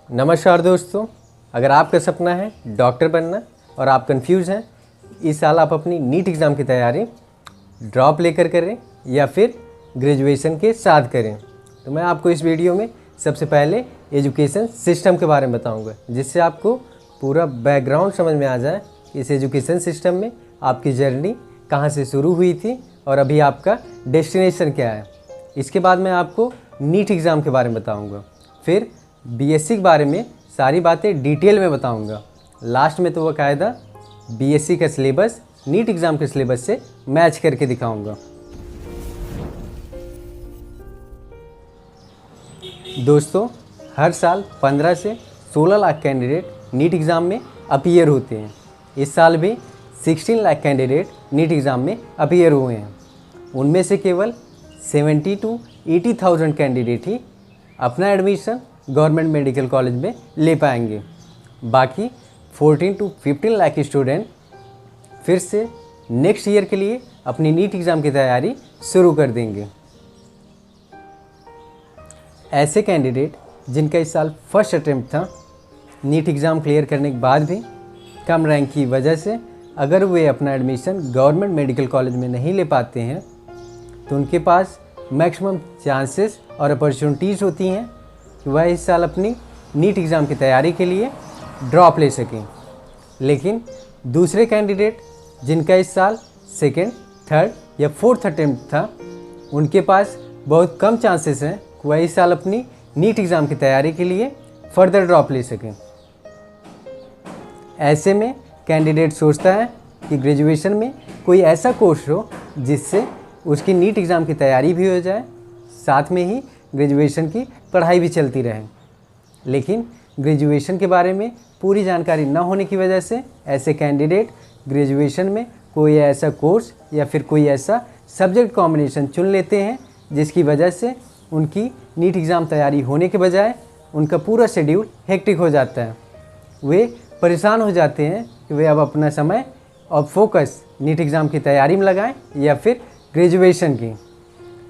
नमस्कार दोस्तों, अगर आपका सपना है डॉक्टर बनना और आप कंफ्यूज हैं, इस साल आप अपनी नीट एग्ज़ाम की तैयारी ड्रॉप लेकर करें या फिर ग्रेजुएशन के साथ करें, तो मैं आपको इस वीडियो में सबसे पहले एजुकेशन सिस्टम के बारे में बताऊंगा, जिससे आपको पूरा बैकग्राउंड समझ में आ जाए। इस एजुकेशन सिस्टम में आपकी जर्नी कहाँ से शुरू हुई थी और अभी आपका डेस्टिनेशन क्या है। इसके बाद मैं आपको नीट एग्ज़ाम के बारे में बताऊँगा, फिर बीएससी के बारे में सारी बातें डिटेल में बताऊंगा। लास्ट में तो बाकायदा बीएससी का सिलेबस नीट एग्ज़ाम के सिलेबस से मैच करके दिखाऊंगा। दोस्तों, हर साल 15 से 16 लाख कैंडिडेट नीट एग्ज़ाम में अपीयर होते हैं। इस साल भी 16 लाख कैंडिडेट नीट एग्ज़ाम में अपीयर हुए हैं। उनमें से केवल 70 to 80,000 कैंडिडेट ही अपना एडमिशन गवर्नमेंट मेडिकल कॉलेज में ले पाएंगे। बाकी 14 to 15 लाख स्टूडेंट फिर से नेक्स्ट ईयर के लिए अपनी नीट एग्ज़ाम की तैयारी शुरू कर देंगे। ऐसे कैंडिडेट जिनका इस साल फर्स्ट अटेम्प्ट था, नीट एग्ज़ाम क्लियर करने के बाद भी कम रैंक की वजह से अगर वे अपना एडमिशन गवर्नमेंट मेडिकल कॉलेज में नहीं ले पाते हैं, तो उनके पास मैक्सिमम चांसेस और अपॉर्चुनिटीज़ होती हैं कि वह इस साल अपनी नीट एग्ज़ाम की तैयारी के लिए ड्रॉप ले सकें। लेकिन दूसरे कैंडिडेट जिनका इस साल सेकेंड, थर्ड या फोर्थ अटेम्प्ट था, उनके पास बहुत कम चांसेस हैं कि वह इस साल अपनी नीट एग्ज़ाम की तैयारी के लिए फर्दर ड्रॉप ले सकें। ऐसे में कैंडिडेट सोचता है कि ग्रेजुएशन में कोई ऐसा कोर्स हो जिससे उसकी नीट एग्ज़ाम की तैयारी भी हो जाए, साथ में ही ग्रेजुएशन की पढ़ाई भी चलती रहे। लेकिन ग्रेजुएशन के बारे में पूरी जानकारी न होने की वजह से ऐसे कैंडिडेट ग्रेजुएशन में कोई ऐसा कोर्स या फिर कोई ऐसा सब्जेक्ट कॉम्बिनेशन चुन लेते हैं जिसकी वजह से उनकी नीट एग्ज़ाम तैयारी होने के बजाय उनका पूरा शेड्यूल हेक्टिक हो जाता है। वे परेशान हो जाते हैं कि वे अब अपना समय और फोकस नीट एग्ज़ाम की तैयारी में लगाएं या फिर ग्रेजुएशन की।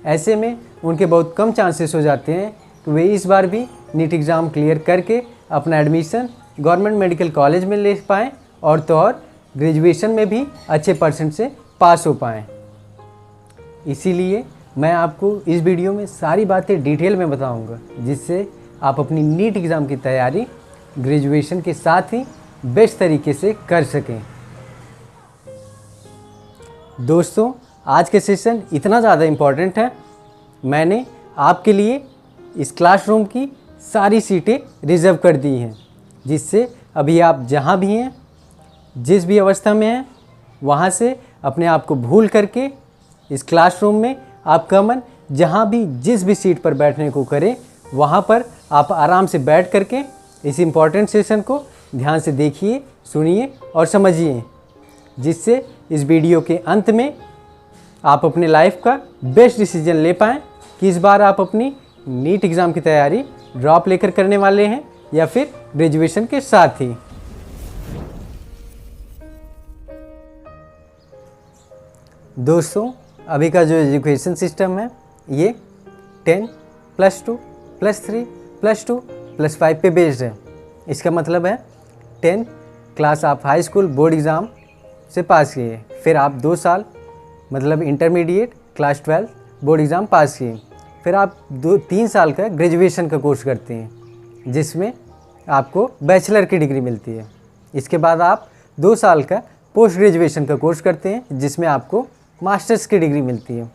ऐसे में उनके बहुत कम चांसेस हो जाते हैं कि वे इस बार भी नीट एग्ज़ाम क्लियर करके अपना एडमिशन गवर्नमेंट मेडिकल कॉलेज में ले पाएँ और तो और ग्रेजुएशन में भी अच्छे परसेंट से पास हो पाएँ। इसीलिए मैं आपको इस वीडियो में सारी बातें डिटेल में बताऊंगा, जिससे आप अपनी नीट एग्ज़ाम की तैयारी ग्रेजुएशन के साथ ही बेस्ट तरीके से कर सकें। दोस्तों, आज के सेशन इतना ज़्यादा इम्पॉर्टेंट है, मैंने आपके लिए इस क्लासरूम की सारी सीटें रिज़र्व कर दी हैं, जिससे अभी आप जहाँ भी हैं, जिस भी अवस्था में हैं, वहाँ से अपने आप को भूल करके इस क्लासरूम में आपका मन जहाँ भी जिस भी सीट पर बैठने को करे, वहाँ पर आप आराम से बैठ करके इस इम्पॉर्टेंट सेशन को ध्यान से देखिए, सुनिए और समझिए, जिससे इस वीडियो के अंत में आप अपने लाइफ का बेस्ट डिसीजन ले पाएँ कि इस बार आप अपनी नीट एग्ज़ाम की तैयारी ड्रॉप लेकर करने वाले हैं या फिर ग्रेजुएशन के साथ ही। दोस्तों, अभी का जो एजुकेशन सिस्टम है, ये 10 +2 +3 +2 +5 पे बेस्ड है। इसका मतलब है 10 क्लास आप हाई स्कूल बोर्ड एग्ज़ाम से पास किए, फिर आप 2 साल मतलब intermediate class 12 board exam pass किए, फिर आप 3 साल का ग्रेजुएशन का कोर्स करते हैं, जिसमें आपको बैचलर की डिग्री मिलती है। इसके बाद आप 2 साल का पोस्ट ग्रेजुएशन का कोर्स करते हैं, जिसमें आपको मास्टर्स की डिग्री मिलती है।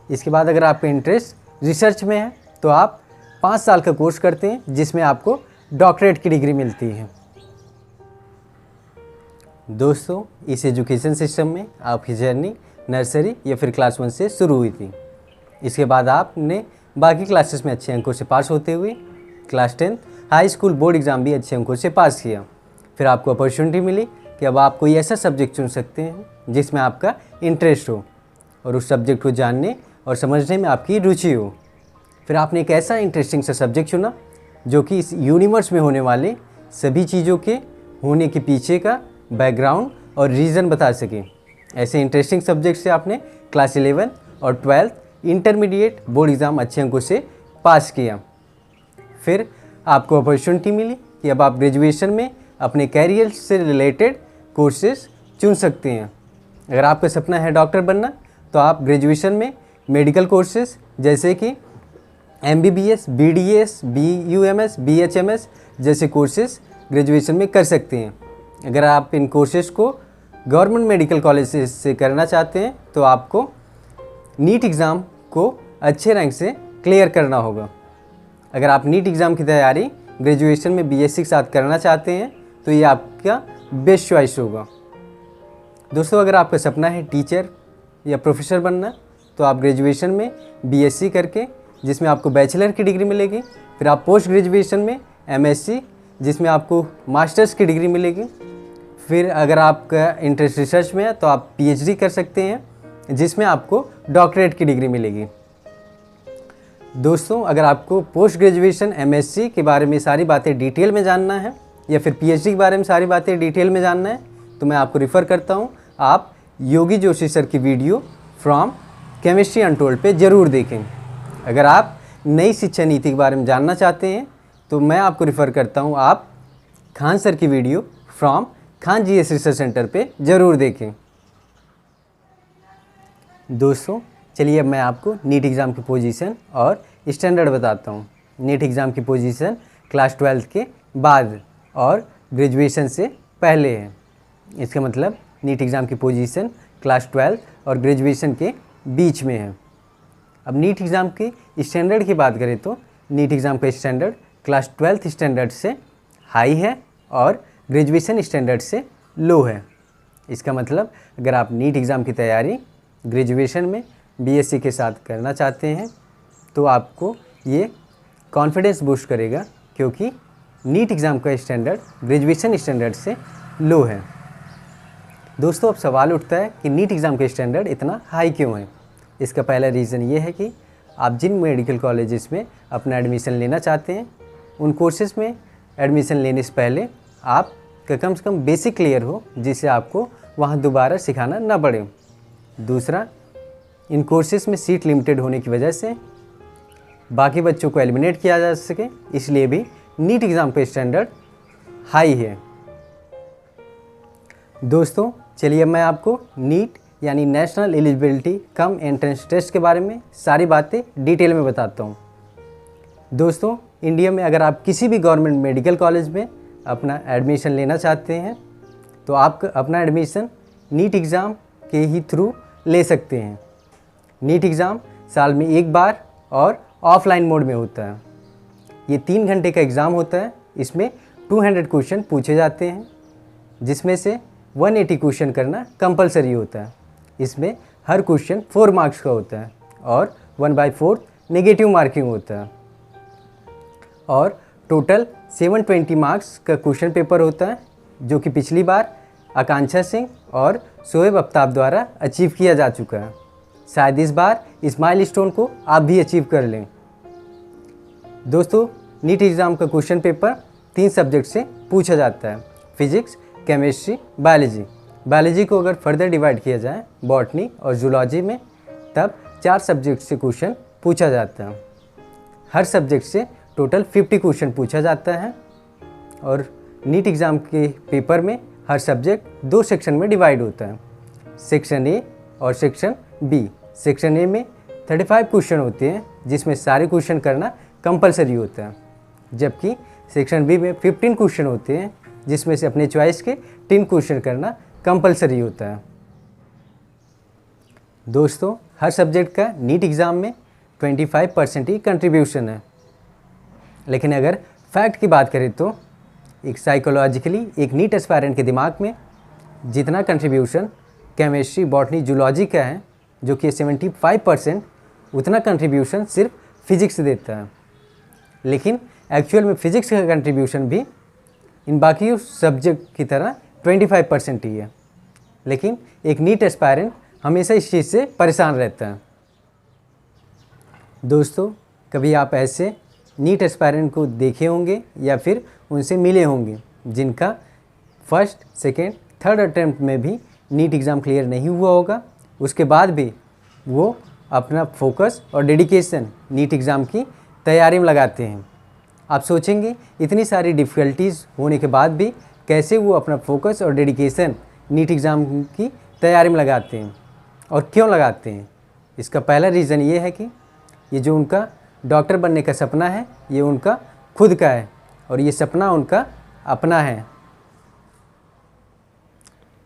इसके बाद अगर आपका इंटरेस्ट रिसर्च में है तो आप 5 साल का कोर्स करते हैं, जिसमें आपको डॉक्टरेट की डिग्री मिलती है। दोस्तों, इस एजुकेशन सिस्टम में आपकी जर्नी नर्सरी या फिर क्लास 1 से शुरू हुई थी। इसके बाद आपने बाकी क्लासेस में अच्छे अंकों से पास होते हुए class 10 high school board exam भी अच्छे अंकों से पास किया। फिर आपको अपॉर्चुनिटी मिली कि अब आप कोई ऐसा सब्जेक्ट चुन सकते हैं जिसमें आपका इंटरेस्ट हो और उस सब्जेक्ट को जानने और समझने में आपकी रुचि हो। फिर आपने एक ऐसा इंटरेस्टिंग सा सब्जेक्ट चुना जो कि इस यूनिवर्स में होने वाले सभी चीज़ों के होने के पीछे का बैकग्राउंड और रीज़न बता सके। ऐसे इंटरेस्टिंग सब्जेक्ट से आपने क्लास 11 और 12 इंटरमीडिएट बोर्ड एग्ज़ाम अच्छे अंकों से पास किया। फिर आपको अपॉर्चुनिटी मिली कि अब आप ग्रेजुएशन में अपने कैरियर से रिलेटेड कोर्सेज चुन सकते हैं। अगर आपका सपना है डॉक्टर बनना तो आप ग्रेजुएशन में मेडिकल कोर्सेज जैसे कि MBBS, BDS, BUMS, BHMS जैसे कोर्सेज ग्रेजुएशन में कर सकते हैं। अगर आप इन कोर्सेज को गवर्नमेंट मेडिकल कॉलेज से करना चाहते हैं तो आपको नीट एग्ज़ाम को अच्छे रैंक से क्लियर करना होगा। अगर आप नीट एग्ज़ाम की तैयारी ग्रेजुएशन में BSc के साथ करना चाहते हैं तो ये आपका बेस्ट चॉइस होगा। दोस्तों, अगर आपका सपना है टीचर या प्रोफेसर बनना तो आप ग्रेजुएशन में BSc करके जिसमें आपको बैचलर की डिग्री मिलेगी, फिर आप पोस्ट ग्रेजुएशन में MSc जिसमें आपको मास्टर्स की डिग्री मिलेगी, फिर अगर आपका इंटरेस्ट रिसर्च में है तो आप PhD कर सकते हैं जिसमें आपको डॉक्टरेट की डिग्री मिलेगी। दोस्तों, अगर आपको पोस्ट ग्रेजुएशन MSc के बारे में सारी बातें डिटेल में जानना है या फिर PhD के बारे में सारी बातें डिटेल में जानना है तो मैं आपको रिफ़र करता हूँ, आप योगी जोशी सर की वीडियो फ्रॉम केमिस्ट्री अनटोल्ड पे ज़रूर देखें। अगर आप नई शिक्षा नीति के बारे में जानना चाहते हैं तो मैं आपको रिफ़र करता हूँ, आप खान सर की video from Khan GS research centre पे ज़रूर देखें। दोस्तों, चलिए अब मैं आपको नीट एग्ज़ाम की पोजीशन और स्टैंडर्ड बताता हूँ। नीट एग्ज़ाम की पोजीशन क्लास 12 के बाद और ग्रेजुएशन से पहले है। इसका मतलब नीट एग्ज़ाम की पोजीशन क्लास 12 और ग्रेजुएशन के बीच में है। अब नीट एग्ज़ाम के स्टैंडर्ड की बात करें तो नीट एग्ज़ाम का स्टैंडर्ड क्लास 12th स्टैंडर्ड से हाई है और ग्रेजुएशन स्टैंडर्ड से लो है। इसका मतलब अगर आप नीट एग्ज़ाम की तैयारी ग्रेजुएशन में BSc के साथ करना चाहते हैं तो आपको ये कॉन्फिडेंस बूस्ट करेगा, क्योंकि नीट एग्ज़ाम का स्टैंडर्ड ग्रेजुएशन स्टैंडर्ड से लो है। दोस्तों, अब सवाल उठता है कि नीट एग्ज़ाम का स्टैंडर्ड इतना हाई क्यों है। इसका पहला रीज़न ये है कि आप जिन मेडिकल कॉलेजेस में अपना एडमिशन लेना चाहते हैं उन कोर्सेज़ में एडमिशन लेने से पहले आपका कम से कम बेसिक क्लियर हो, जिससे आपको वहाँ दोबारा सिखाना ना पड़े। दूसरा, इन कोर्सेज़ में सीट लिमिटेड होने की वजह से बाकी बच्चों को एलिमिनेट किया जा सके, इसलिए भी नीट एग्ज़ाम का स्टैंडर्ड हाई है। दोस्तों, चलिए अब मैं आपको नीट यानी national eligibility cum entrance test के बारे में सारी बातें डिटेल में बताता हूँ। दोस्तों, इंडिया में अगर आप किसी भी गवर्नमेंट मेडिकल कॉलेज में अपना एडमिशन लेना चाहते हैं तो आप अपना एडमिशन नीट एग्ज़ाम के ही थ्रू ले सकते हैं। नीट एग्ज़ाम साल में एक बार और ऑफलाइन मोड में होता है। ये 3 घंटे का एग्ज़ाम होता है। इसमें 200 क्वेश्चन पूछे जाते हैं, जिसमें से 180 क्वेश्चन करना कंपलसरी होता है। इसमें हर क्वेश्चन 4 मार्क्स का होता है और 1/4 नेगेटिव मार्किंग होता है और टोटल 720 मार्क्स का क्वेश्चन पेपर होता है, जो कि पिछली बार आकांक्षा सिंह और शोएब अफ्ताब द्वारा अचीव किया जा चुका है। शायद इस बार इस माइलस्टोन को आप भी अचीव कर लें। दोस्तों, नीट एग्ज़ाम का क्वेश्चन पेपर 3 सब्जेक्ट से पूछा जाता है, फिजिक्स, केमिस्ट्री, बायोलॉजी। बायोलॉजी को अगर फर्दर डिवाइड किया जाए बॉटनी और जूलॉजी में, तब 4 सब्जेक्ट से क्वेश्चन पूछा जाता है। हर सब्जेक्ट से टोटल 50 क्वेश्चन पूछा जाता है और नीट एग्ज़ाम के पेपर में हर सब्जेक्ट 2 सेक्शन में डिवाइड होता है, सेक्शन ए और सेक्शन बी। सेक्शन ए में 35 क्वेश्चन होते हैं, जिसमें सारे क्वेश्चन करना कंपलसरी होता है, जबकि सेक्शन बी में 15 क्वेश्चन होते हैं, जिसमें से अपने चॉइस के 3 क्वेश्चन करना कंपलसरी होता है। दोस्तों, हर सब्जेक्ट का नीट एग्ज़ाम में 25% ही कंट्रीब्यूशन है। लेकिन अगर फैक्ट की बात करें तो एक साइकोलॉजिकली एक नीट एस्पायरेंट के दिमाग में जितना कंट्रीब्यूशन केमिस्ट्री, बॉटनी, जूलॉजी का है, जो कि 75%, उतना कंट्रीब्यूशन सिर्फ फिजिक्स देता है। लेकिन एक्चुअल में फिजिक्स का कंट्रीब्यूशन भी इन बाकी सब्जेक्ट की तरह 25% ही है। लेकिन एक नीट एस्पायरेंट हमेशा इस चीज़ से परेशान रहता है। दोस्तों, कभी आप ऐसे नीट एस्पायरेंट को देखे होंगे या फिर उनसे मिले होंगे जिनका फर्स्ट, सेकेंड, थर्ड अटेम्प्ट में भी नीट एग्ज़ाम क्लियर नहीं हुआ होगा, उसके बाद भी वो अपना फोकस और डेडिकेशन नीट एग्ज़ाम की तैयारी में लगाते हैं आप सोचेंगे इतनी सारी डिफ़िकल्टीज़ होने के बाद भी कैसे वो अपना फोकस और डेडिकेशन नीट एग्ज़ाम की तैयारी में लगाते हैं और क्यों लगाते हैं। इसका पहला रीज़न ये है कि ये जो उनका डॉक्टर बनने का सपना है ये उनका खुद का है और ये सपना उनका अपना है।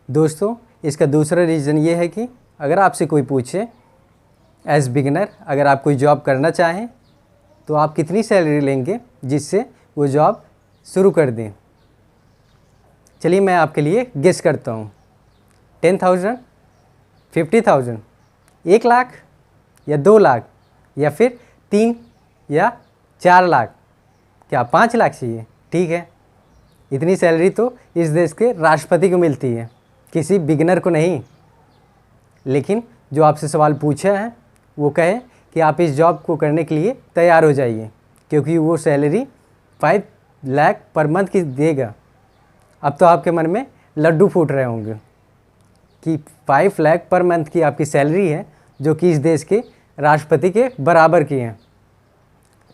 दोस्तों, इसका दूसरा रीज़न ये है कि अगर आपसे कोई पूछे एज बिगिनर, अगर आप कोई जॉब करना चाहें तो आप कितनी सैलरी लेंगे जिससे वो जॉब शुरू कर दें। चलिए मैं आपके लिए गेस करता हूँ। 10,000, 50,000, 1 लाख या 2 लाख या फिर 3 या 4 लाख, क्या 5 लाख चाहिए? ठीक है, इतनी सैलरी तो इस देश के राष्ट्रपति को मिलती है, किसी बिगिनर को नहीं। लेकिन जो आपसे सवाल पूछा है वो कहे कि आप इस जॉब को करने के लिए तैयार हो जाइए क्योंकि वो सैलरी 5 लाख पर मंथ की देगा। अब तो आपके मन में लड्डू फूट रहे होंगे कि 5 लाख पर मंथ की आपकी सैलरी है जो कि इस देश के राष्ट्रपति के बराबर की है।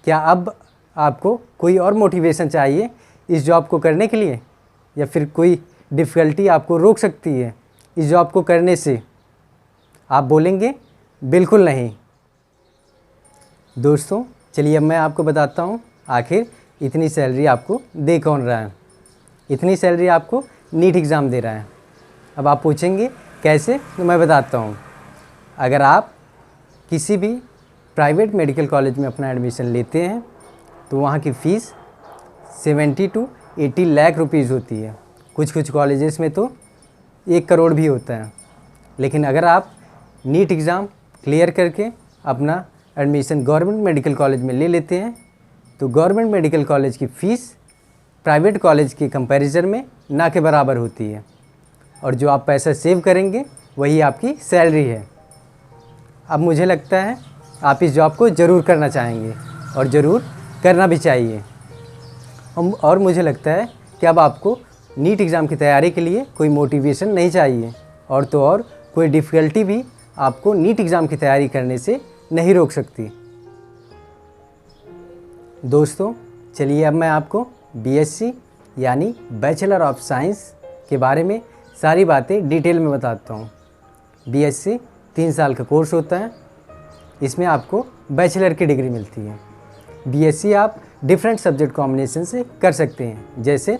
क्या अब आपको कोई और मोटिवेशन चाहिए इस जॉब को करने के लिए या फिर कोई डिफ़िकल्टी आपको रोक सकती है इस जॉब को करने से? आप बोलेंगे बिल्कुल नहीं। दोस्तों, चलिए अब मैं आपको बताता हूँ आखिर इतनी सैलरी आपको दे कौन रहा है। इतनी सैलरी आपको नीट एग्ज़ाम दे रहा है। अब आप पूछेंगे कैसे, तो मैं बताता हूँ। अगर आप किसी भी प्राइवेट मेडिकल कॉलेज में अपना एडमिशन लेते हैं तो वहाँ की फ़ीस 70 to 80 लाख रुपीज़ होती है। कुछ कॉलेजेस में तो 1 करोड़ भी होता है। लेकिन अगर आप नीट एग्ज़ाम क्लियर करके अपना एडमिशन गवर्नमेंट मेडिकल कॉलेज में ले लेते हैं तो गवर्नमेंट मेडिकल कॉलेज की फ़ीस प्राइवेट कॉलेज के कंपैरिजन में ना के बराबर होती है और जो आप पैसा सेव करेंगे वही आपकी सैलरी है। अब मुझे लगता है आप इस जॉब को ज़रूर करना चाहेंगे और ज़रूर करना भी चाहिए। और मुझे लगता है कि अब आपको नीट एग्ज़ाम की तैयारी के लिए कोई मोटिवेशन नहीं चाहिए और तो और कोई डिफ़िकल्टी भी आपको नीट एग्ज़ाम की तैयारी करने से नहीं रोक सकती। दोस्तों, चलिए अब मैं आपको बीएससी यानी बैचलर ऑफ साइंस के बारे में सारी बातें डिटेल में बताता हूँ। बीएससी 3 साल का कोर्स होता है। इसमें आपको बैचलर की डिग्री मिलती है। बीएससी आप डिफरेंट सब्जेक्ट कॉम्बिनेशन से कर सकते हैं, जैसे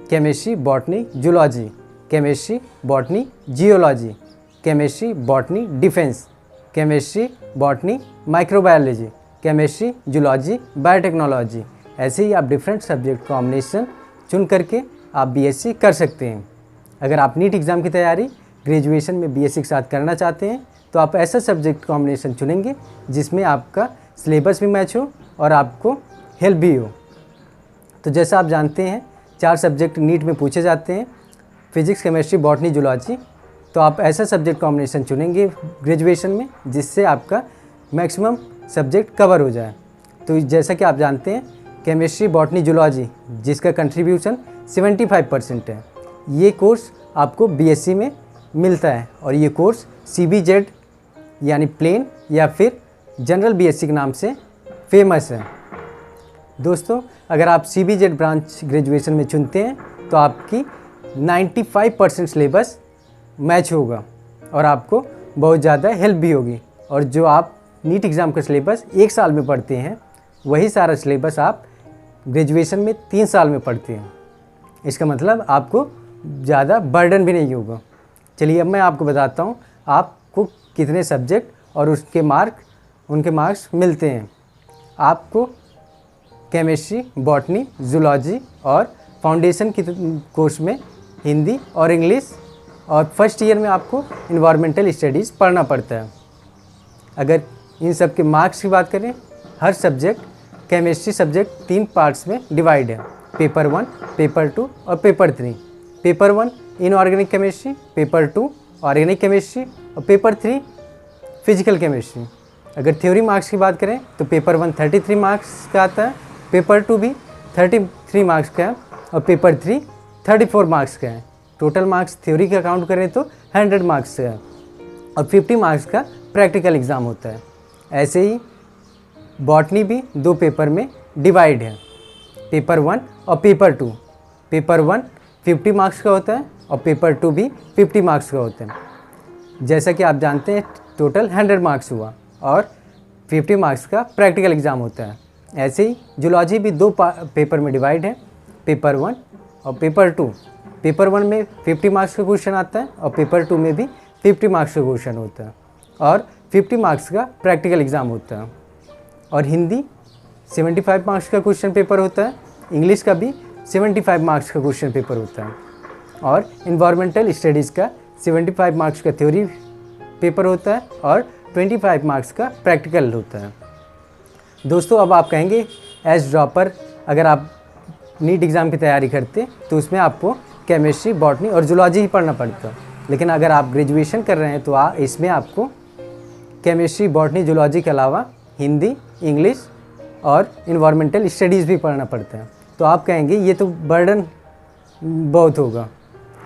chemistry, botany, zoology, chemistry, botany, geology, chemistry, botany, defence, chemistry, botany, microbiology, chemistry, zoology, biotechnology. ऐसे ही आप डिफरेंट सब्जेक्ट कॉम्बिनेशन चुन करके आप बीएससी कर सकते हैं। अगर आप नीट एग्ज़ाम की तैयारी ग्रेजुएशन में बीएससी के साथ करना चाहते हैं तो आप ऐसा सब्जेक्ट कॉम्बिनेशन चुनेंगे जिसमें आपका सिलेबस भी मैच हो और आपको हेल्प भी हो। तो जैसा आप जानते हैं 4 सब्जेक्ट नीट में पूछे जाते हैं, फिजिक्स, केमिस्ट्री, बॉटनी, जूलॉजी। तो आप ऐसा सब्जेक्ट कॉम्बिनेशन चुनेंगे ग्रेजुएशन में जिससे आपका मैक्सिमम सब्जेक्ट कवर हो जाए। तो जैसा कि आप जानते हैं केमिस्ट्री, बॉटनी, जूलॉजी जिसका कंट्रीब्यूशन 75% है, ये कोर्स आपको बीएससी में मिलता है और ये कोर्स CBZ यानी प्लेन या फिर जनरल बीएससी के नाम से फेमस है। दोस्तों, अगर आप CBZ ब्रांच ग्रेजुएशन में चुनते हैं तो आपकी 95% सिलेबस मैच होगा और आपको बहुत ज़्यादा हेल्प भी होगी। और जो आप नीट एग्ज़ाम का सिलेबस 1 साल में पढ़ते हैं वही सारा सिलेबस आप ग्रेजुएशन में 3 साल में पढ़ते हैं। इसका मतलब आपको ज़्यादा बर्डन भी नहीं होगा। चलिए अब मैं आपको बताता हूँ आपको कितने सब्जेक्ट और उनके मार्क्स मिलते हैं। आपको केमिस्ट्री, बॉटनी, जूलॉजी और फाउंडेशन की कोर्स में हिंदी और इंग्लिश और फर्स्ट ईयर में आपको इन्वायरमेंटल स्टडीज़ पढ़ना पड़ता है। अगर इन सब के मार्क्स की बात करें, हर सब्जेक्ट केमिस्ट्री सब्जेक्ट 3 पार्ट्स में डिवाइड है, पेपर 1, पेपर 2 और paper 3। Paper 1 inorganic chemistry, paper 2 organic chemistry और पेपर 3 फिजिकल केमिस्ट्री। अगर थ्योरी मार्क्स की बात करें तो पेपर 1 33 मार्क्स का आता है, पेपर 2 भी 33 मार्क्स का है और पेपर 3 34 मार्क्स का है। टोटल मार्क्स थ्योरी का काउंट करें तो 100 मार्क्स है और 50 मार्क्स का प्रैक्टिकल एग्ज़ाम होता है। ऐसे ही बॉटनी भी 2 पेपर में डिवाइड है। पेपर 1 और पेपर 2। पेपर 1 50 मार्क्स का होता है और पेपर 2 भी 50 मार्क्स का होता है। जैसा कि आप जानते हैं टोटल 100 मार्क्स हुआ और 50 मार्क्स का प्रैक्टिकल एग्ज़ाम होता है। ऐसे ही जूलॉजी भी 2 पेपर में डिवाइड है, पेपर 1 और पेपर 2। पेपर 1 में 50 मार्क्स का क्वेश्चन आता है और पेपर 2 में भी 50 मार्क्स का क्वेश्चन होता है और 50 मार्क्स का प्रैक्टिकल एग्ज़ाम होता है। और हिंदी 75 मार्क्स का क्वेश्चन पेपर होता है, इंग्लिश का भी 75 मार्क्स का क्वेश्चन पेपर होता है और इन्वायरमेंटल स्टडीज़ का 75 मार्क्स का थ्योरी पेपर होता है और 25 मार्क्स का प्रैक्टिकल होता है। दोस्तों अब आप कहेंगे एज ड्रॉपर अगर आप नीट एग्ज़ाम की तैयारी करते तो उसमें आपको केमिस्ट्री, बॉटनी और जूलॉजी ही पढ़ना पड़ता, लेकिन अगर आप ग्रेजुएशन कर रहे हैं तो इसमें आपको केमिस्ट्री, बॉटनी, जूलॉजी के अलावा हिंदी, इंग्लिश और इन्वायरमेंटल स्टडीज़ भी पढ़ना पड़ता है। तो आप कहेंगे ये तो बर्डन बहुत होगा,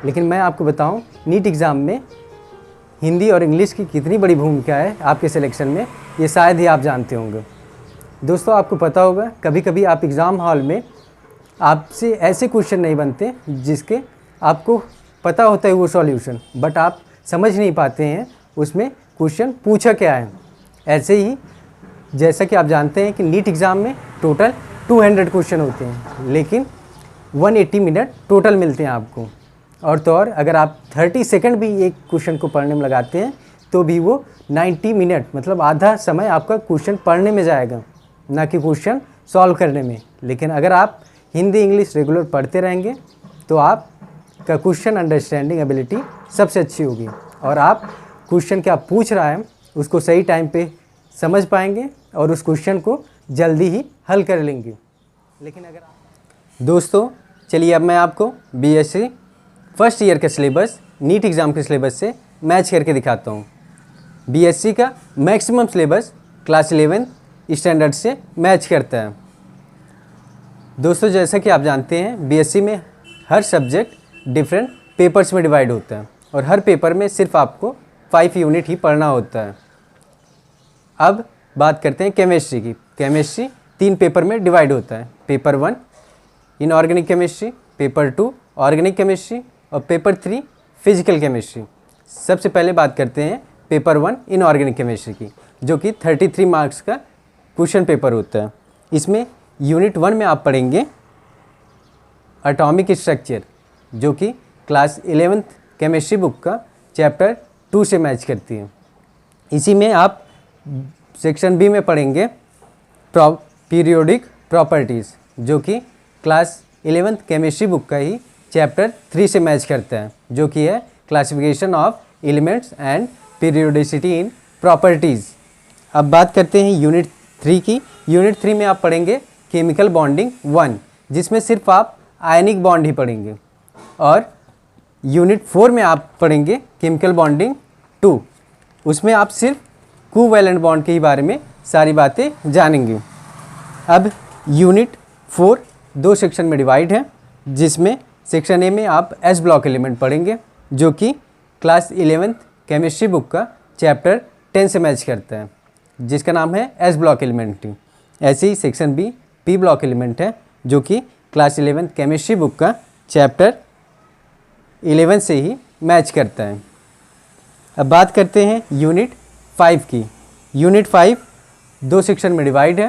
लेकिन मैं आपको बताऊं नीट एग्ज़ाम में हिंदी और इंग्लिश की कितनी बड़ी भूमिका है आपके सिलेक्शन में, ये शायद ही आप जानते होंगे। दोस्तों आपको पता होगा कभी कभी आप एग्ज़ाम हॉल में आपसे ऐसे क्वेश्चन नहीं बनते जिसके आपको पता होता है वो सॉल्यूशन, बट आप समझ नहीं पाते हैं उसमें क्वेश्चन पूछा क्या है। ऐसे ही जैसा कि आप जानते हैं कि नीट एग्ज़ाम में टोटल 200 क्वेश्चन होते हैं, लेकिन 180 मिनट टोटल मिलते हैं आपको। और तो और अगर आप 30 सेकंड भी एक क्वेश्चन को पढ़ने में लगाते हैं तो भी वो 90 मिनट मतलब आधा समय आपका क्वेश्चन पढ़ने में जाएगा, ना कि क्वेश्चन सॉल्व करने में। लेकिन अगर आप हिंदी, इंग्लिश रेगुलर पढ़ते रहेंगे तो आपका क्वेश्चन अंडरस्टैंडिंग एबिलिटी सबसे अच्छी होगी और आप क्वेश्चन क्या पूछ रहा है उसको सही टाइम पे समझ पाएंगे और उस क्वेश्चन को जल्दी ही हल कर लेंगे। लेकिन अगर दोस्तों चलिए अब मैं आपको बीएससी फर्स्ट ईयर का सिलेबस नीट एग्ज़ाम के सिलेबस से मैच करके दिखाता हूँ। बीएससी का मैक्सिमम सिलेबस क्लास 11 स्टैंडर्ड से मैच करता है। दोस्तों जैसा कि आप जानते हैं बीएससी में हर सब्जेक्ट डिफरेंट पेपर्स में डिवाइड होता है और हर पेपर में सिर्फ आपको 5 यूनिट ही पढ़ना होता है। अब बात करते हैं केमिस्ट्री की। केमिस्ट्री 3 पेपर में डिवाइड होता है, paper 1 inorganic chemistry, paper 2 organic chemistry और पेपर 3 फिजिकल केमिस्ट्री। सबसे पहले बात करते हैं पेपर 1 इनऑर्गेनिक केमिस्ट्री की, जो कि 33 मार्क्स का क्वेश्चन पेपर होता है। इसमें यूनिट 1 में आप पढ़ेंगे एटॉमिक स्ट्रक्चर, जो कि क्लास 11th केमिस्ट्री बुक का चैप्टर 2 से मैच करती है। इसी में आप सेक्शन बी में पढ़ेंगे पीरियोडिक प्रॉपर्टीज़, जो कि क्लास 11th केमिस्ट्री बुक का ही चैप्टर 3 से मैच करता है, जो कि है classification of elements and periodicity in properties. अब बात करते हैं यूनिट 3 की। यूनिट 3 में आप पढ़ेंगे केमिकल बॉन्डिंग 1, जिसमें सिर्फ आप आयनिक बॉन्ड ही पढ़ेंगे, और यूनिट 4 में आप पढ़ेंगे केमिकल बॉन्डिंग 2, उसमें आप सिर्फ कोवैलेंट बॉन्ड के ही बारे में सारी बातें जानेंगे। अब यूनिट 4 2 सेक्शन में डिवाइड है, जिसमें सेक्शन ए में आप एस ब्लॉक एलिमेंट पढ़ेंगे, जो कि क्लास 11th केमिस्ट्री बुक का चैप्टर 10 से मैच करता है, जिसका नाम है एस ब्लॉक एलिमेंट। ऐसे ही section B P block element है, जो कि क्लास 11th केमिस्ट्री बुक का चैप्टर 11 से ही मैच करता है। अब बात करते हैं यूनिट 5 की। यूनिट 5 2 सेक्शन में डिवाइड है।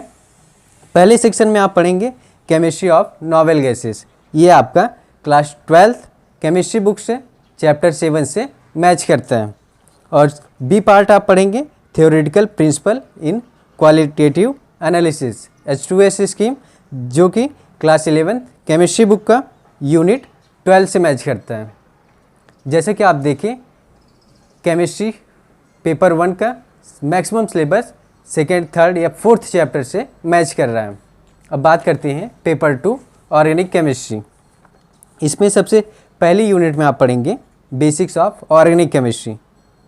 पहले सेक्शन में आप पढ़ेंगे केमिस्ट्री ऑफ नोवेल गैसेस, ये आपका क्लास 12th केमिस्ट्री बुक से चैप्टर 7 से मैच करता है। और बी पार्ट आप पढ़ेंगे theoretical principle in qualitative analysis H2S scheme, जो कि क्लास 11th केमिस्ट्री बुक का यूनिट 12 से मैच करता है। जैसे कि आप देखें केमिस्ट्री पेपर 1 का मैक्सिमम सिलेबस 2nd, 3rd या 4th चैप्टर से मैच कर रहा है। अब बात करते हैं पेपर 2 ऑर्गेनिक केमिस्ट्री। इसमें सबसे पहली यूनिट में आप पढ़ेंगे बेसिक्स ऑफ ऑर्गेनिक केमिस्ट्री,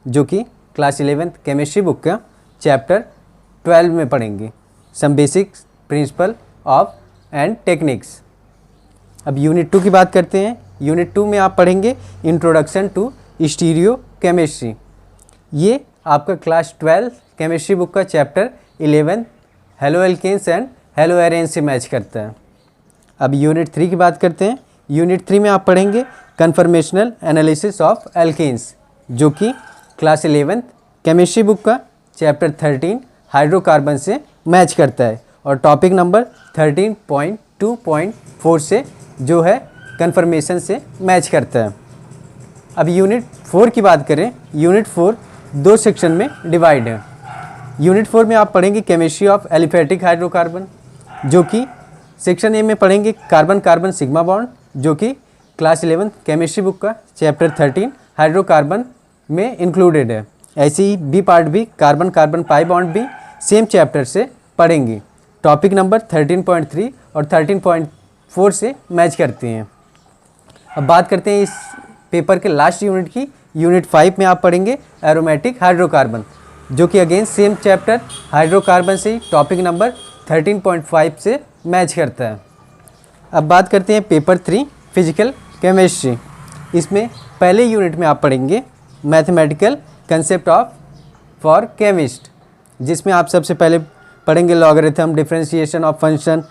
जो कि क्लास 11th केमिस्ट्री बुक का चैप्टर 12 में पढ़ेंगे some basics principle of and techniques. अब यूनिट 2 की बात करते हैं। यूनिट 2 में आप पढ़ेंगे इंट्रोडक्शन टू स्टीरियो केमिस्ट्री, ये आपका क्लास 12 केमिस्ट्री बुक का chapter 11 haloalkanes and haloarenes से मैच करता है। अब यूनिट 3 की बात करते हैं। यूनिट 3 में आप पढ़ेंगे कन्फर्मेशनल एनालिसिस ऑफ एल्केन्स, जो कि क्लास 11 केमिस्ट्री बुक का चैप्टर 13 हाइड्रोकार्बन से मैच करता है और टॉपिक नंबर 13.2.4 से जो है कन्फर्मेशन से मैच करता है। अब यूनिट 4 की बात करें, यूनिट 4 दो सेक्शन में डिवाइड है। यूनिट 4 में आप पढ़ेंगे केमिस्ट्री ऑफ एलिफेटिक हाइड्रोकार्बन, जो कि सेक्शन ए में पढ़ेंगे कार्बन कार्बन सिग्मा बॉन्ड, जो कि क्लास 11 केमिस्ट्री बुक का चैप्टर 13 हाइड्रोकार्बन में इंक्लूडेड है। ऐसे ही बी पार्ट भी कार्बन कार्बन पाई बॉन्ड भी सेम चैप्टर से पढ़ेंगे। टॉपिक नंबर 13.3 और 13.4 से मैच करते हैं। अब बात करते हैं इस पेपर के लास्ट यूनिट की। यूनिट 5 में आप पढ़ेंगे एरोमेटिक हाइड्रोकार्बन, जो कि अगेन सेम चैप्टर हाइड्रोकार्बन से टॉपिक नंबर 13.5 से मैच करता है। अब बात करते हैं पेपर 3 फिजिकल केमिस्ट्री। इसमें पहले यूनिट में आप पढ़ेंगे mathematical concept of for chemist, जिसमें आप सबसे पहले पढ़ेंगे logarithm, differentiation of function,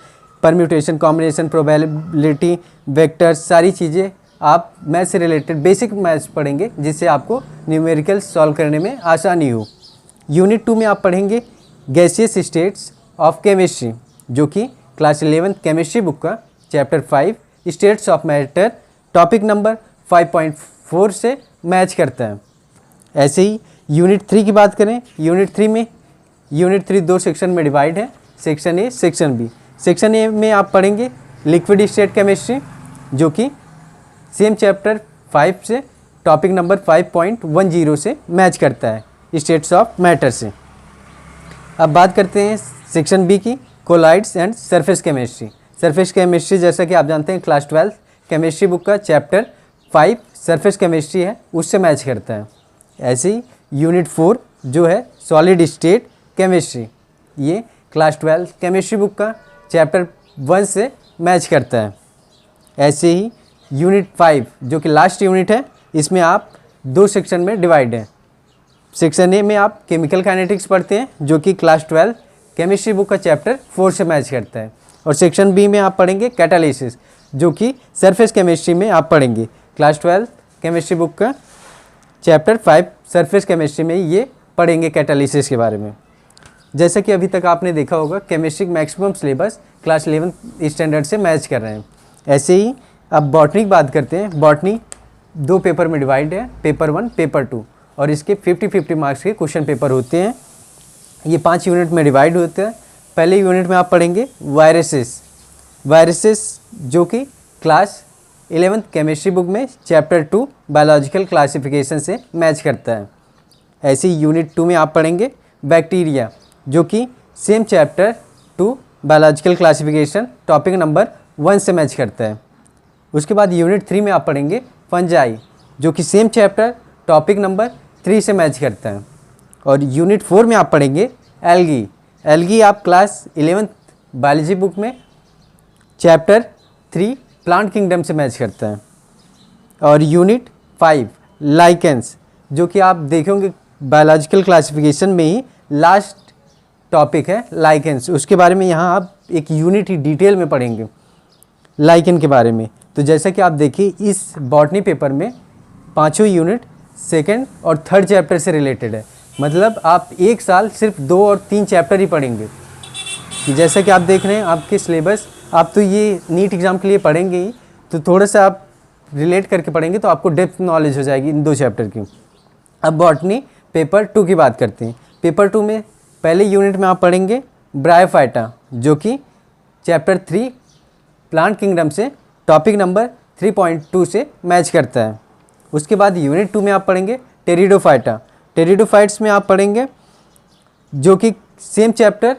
permutation, combination, probability, vectors, सारी चीज़ें आप मैथ से रिलेटेड बेसिक मैथ्स पढ़ेंगे, जिससे आपको न्यूमेरिकल सॉल्व करने में आसानी हो। यूनिट 2 में आप पढ़ेंगे गैसियस स्टेट्स ऑफ केमिस्ट्री, जो कि क्लास 11 केमिस्ट्री बुक का chapter 5 states of matter topic number 5.4 से मैच करता है। ऐसे ही यूनिट 3 की बात करें, यूनिट 3 दो सेक्शन में डिवाइड है, section A, section B. Section A में आप पढ़ेंगे लिक्विड स्टेट केमिस्ट्री, जो कि सेम चैप्टर 5 से टॉपिक नंबर 5.10 से मैच करता है स्टेट्स ऑफ मैटर से। अब बात करते हैं सेक्शन बी की, colloids and surface chemistry. Surface chemistry जैसा कि आप जानते हैं क्लास 12 केमिस्ट्री बुक का चैप्टर 5 सरफेस केमिस्ट्री है, उससे मैच करता है। ऐसे ही यूनिट 4 जो है सॉलिड स्टेट केमिस्ट्री, ये क्लास 12 केमिस्ट्री बुक का चैप्टर 1 से मैच करता है। ऐसे ही यूनिट 5 जो कि लास्ट यूनिट है, इसमें आप दो सेक्शन में डिवाइड है। सेक्शन ए में आप केमिकल काइनेटिक्स पढ़ते हैं, जो कि क्लास 12 केमिस्ट्री बुक का चैप्टर 4 से मैच करता है। और सेक्शन बी में आप पढ़ेंगे कैटालिसिस, जो कि सरफेस केमिस्ट्री में आप पढ़ेंगे क्लास 12 केमिस्ट्री बुक का चैप्टर 5 सरफेस केमिस्ट्री में ये पढ़ेंगे कैटालिसिस के बारे में। जैसा कि अभी तक आपने देखा होगा chemistry maximum syllabus class 11 standard से मैच कर रहे हैं। ऐसे ही अब बॉटनी की बात करते हैं। बॉटनी दो पेपर में डिवाइड है, पेपर 1 पेपर 2, और इसके 50-50 मार्क्स के क्वेश्चन पेपर होते हैं। ये 5 यूनिट में डिवाइड होते हैं। पहले यूनिट में आप पढ़ेंगे वायरसेस, जो कि क्लास 11 केमिस्ट्री बुक में चैप्टर 2 बायोलॉजिकल क्लासिफिकेशन से मैच करता है। ऐसे ही यूनिट 2 में आप पढ़ेंगे बैक्टीरिया, जो कि same chapter 2 biological classification topic number 1 से मैच करता है। उसके बाद यूनिट 3 में आप पढ़ेंगे फंजाई, जो कि सेम चैप्टर टॉपिक नंबर 3 से मैच करता है। और यूनिट 4 में आप पढ़ेंगे एल्गी आप क्लास 11 बायोलॉजी बुक में चैप्टर 3 प्लांट किंगडम से मैच करता है। और यूनिट 5 लाइकेंस, जो कि आप देखेंगे बायोलॉजिकल क्लासिफिकेशन में ही लास्ट टॉपिक है लाइकेंस, उसके बारे में यहाँ आप एक यूनिट ही डिटेल में पढ़ेंगे लाइकेन के बारे में। तो जैसा कि आप देखिए इस बॉटनी पेपर में पाँचों यूनिट सेकेंड और थर्ड चैप्टर से रिलेटेड है, मतलब आप एक साल सिर्फ 2 और 3 चैप्टर ही पढ़ेंगे। जैसा कि आप देख रहे हैं आपके सिलेबस, आप तो ये नीट एग्ज़ाम के लिए पढ़ेंगे ही, तो थोड़ा सा आप रिलेट करके पढ़ेंगे तो आपको डेप्थ नॉलेज हो जाएगी इन 2 चैप्टर की। अब बॉटनी पेपर 2 की बात करते हैं। पेपर 2 में पहले यूनिट में आप पढ़ेंगे ब्रायोफाइटा, जो कि चैप्टर 3 प्लांट किंगडम से टॉपिक नंबर 3.2 से मैच करता है। उसके बाद यूनिट 2 में आप पढ़ेंगे टेरिडोफाइट्स में आप पढ़ेंगे, जो कि सेम चैप्टर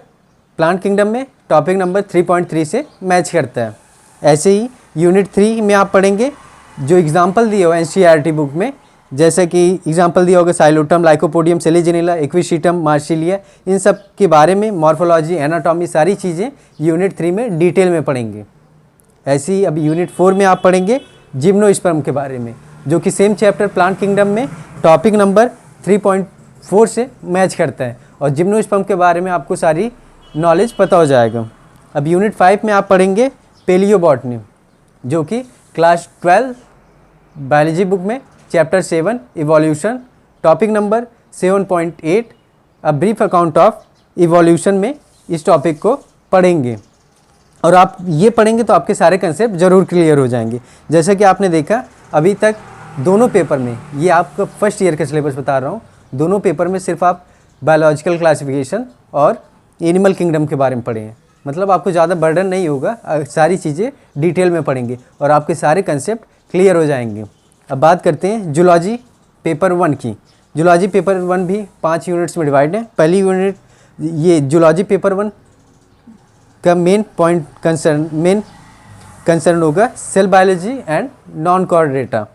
प्लांट किंगडम में टॉपिक नंबर 3.3 से मैच करता है। ऐसे ही यूनिट 3 में आप पढ़ेंगे जो एग्जाम्पल दिए हो एनसीईआरटी बुक में, जैसे कि एग्जाम्पल दिया होगा साइलोटम, लाइकोपोडियम, सेलिजिनिला, एक्विशिटम, मार्सिलिया, इन सब के बारे में मॉर्फोलॉजी, एनाटॉमी, सारी चीज़ें यूनिट 3 में डिटेल में पढ़ेंगे। ऐसे ही अब यूनिट 4 में आप पढ़ेंगे जिम्नोस्पर्म के बारे में, जो कि सेम चैप्टर प्लांट किंगडम में टॉपिक नंबर 3.4 से मैच करता है, और जिम्नोस्पर्म के बारे में आपको सारी नॉलेज पता हो जाएगा। अब यूनिट 5 में आप पढ़ेंगे पेलियोबॉटनी, जो कि क्लास 12 बायोलॉजी बुक में chapter 7 evolution topic number 7.8 a brief account of evolution में इस टॉपिक को पढ़ेंगे। और आप ये पढ़ेंगे तो आपके सारे कंसेप्ट ज़रूर क्लियर हो जाएंगे। जैसे कि आपने देखा अभी तक दोनों पेपर में, ये आपका फर्स्ट ईयर का सिलेबस बता रहा हूँ, दोनों पेपर में सिर्फ आप बायोलॉजिकल क्लासिफिकेशन और एनिमल किंगडम के बारे में पढ़े हैं। मतलब आपको ज़्यादा बर्डन नहीं होगा, सारी चीज़ें डिटेल में पढ़ेंगे और आपके सारे कंसेप्ट क्लियर हो जाएंगे। अब बात करते हैं जूलॉजी पेपर 1 की। जूलॉजी पेपर 1 भी 5 यूनिट्स में डिवाइड है। पहली यूनिट ये जूलॉजी पेपर 1 का मेन कंसर्न होगा cell biology and non chordata.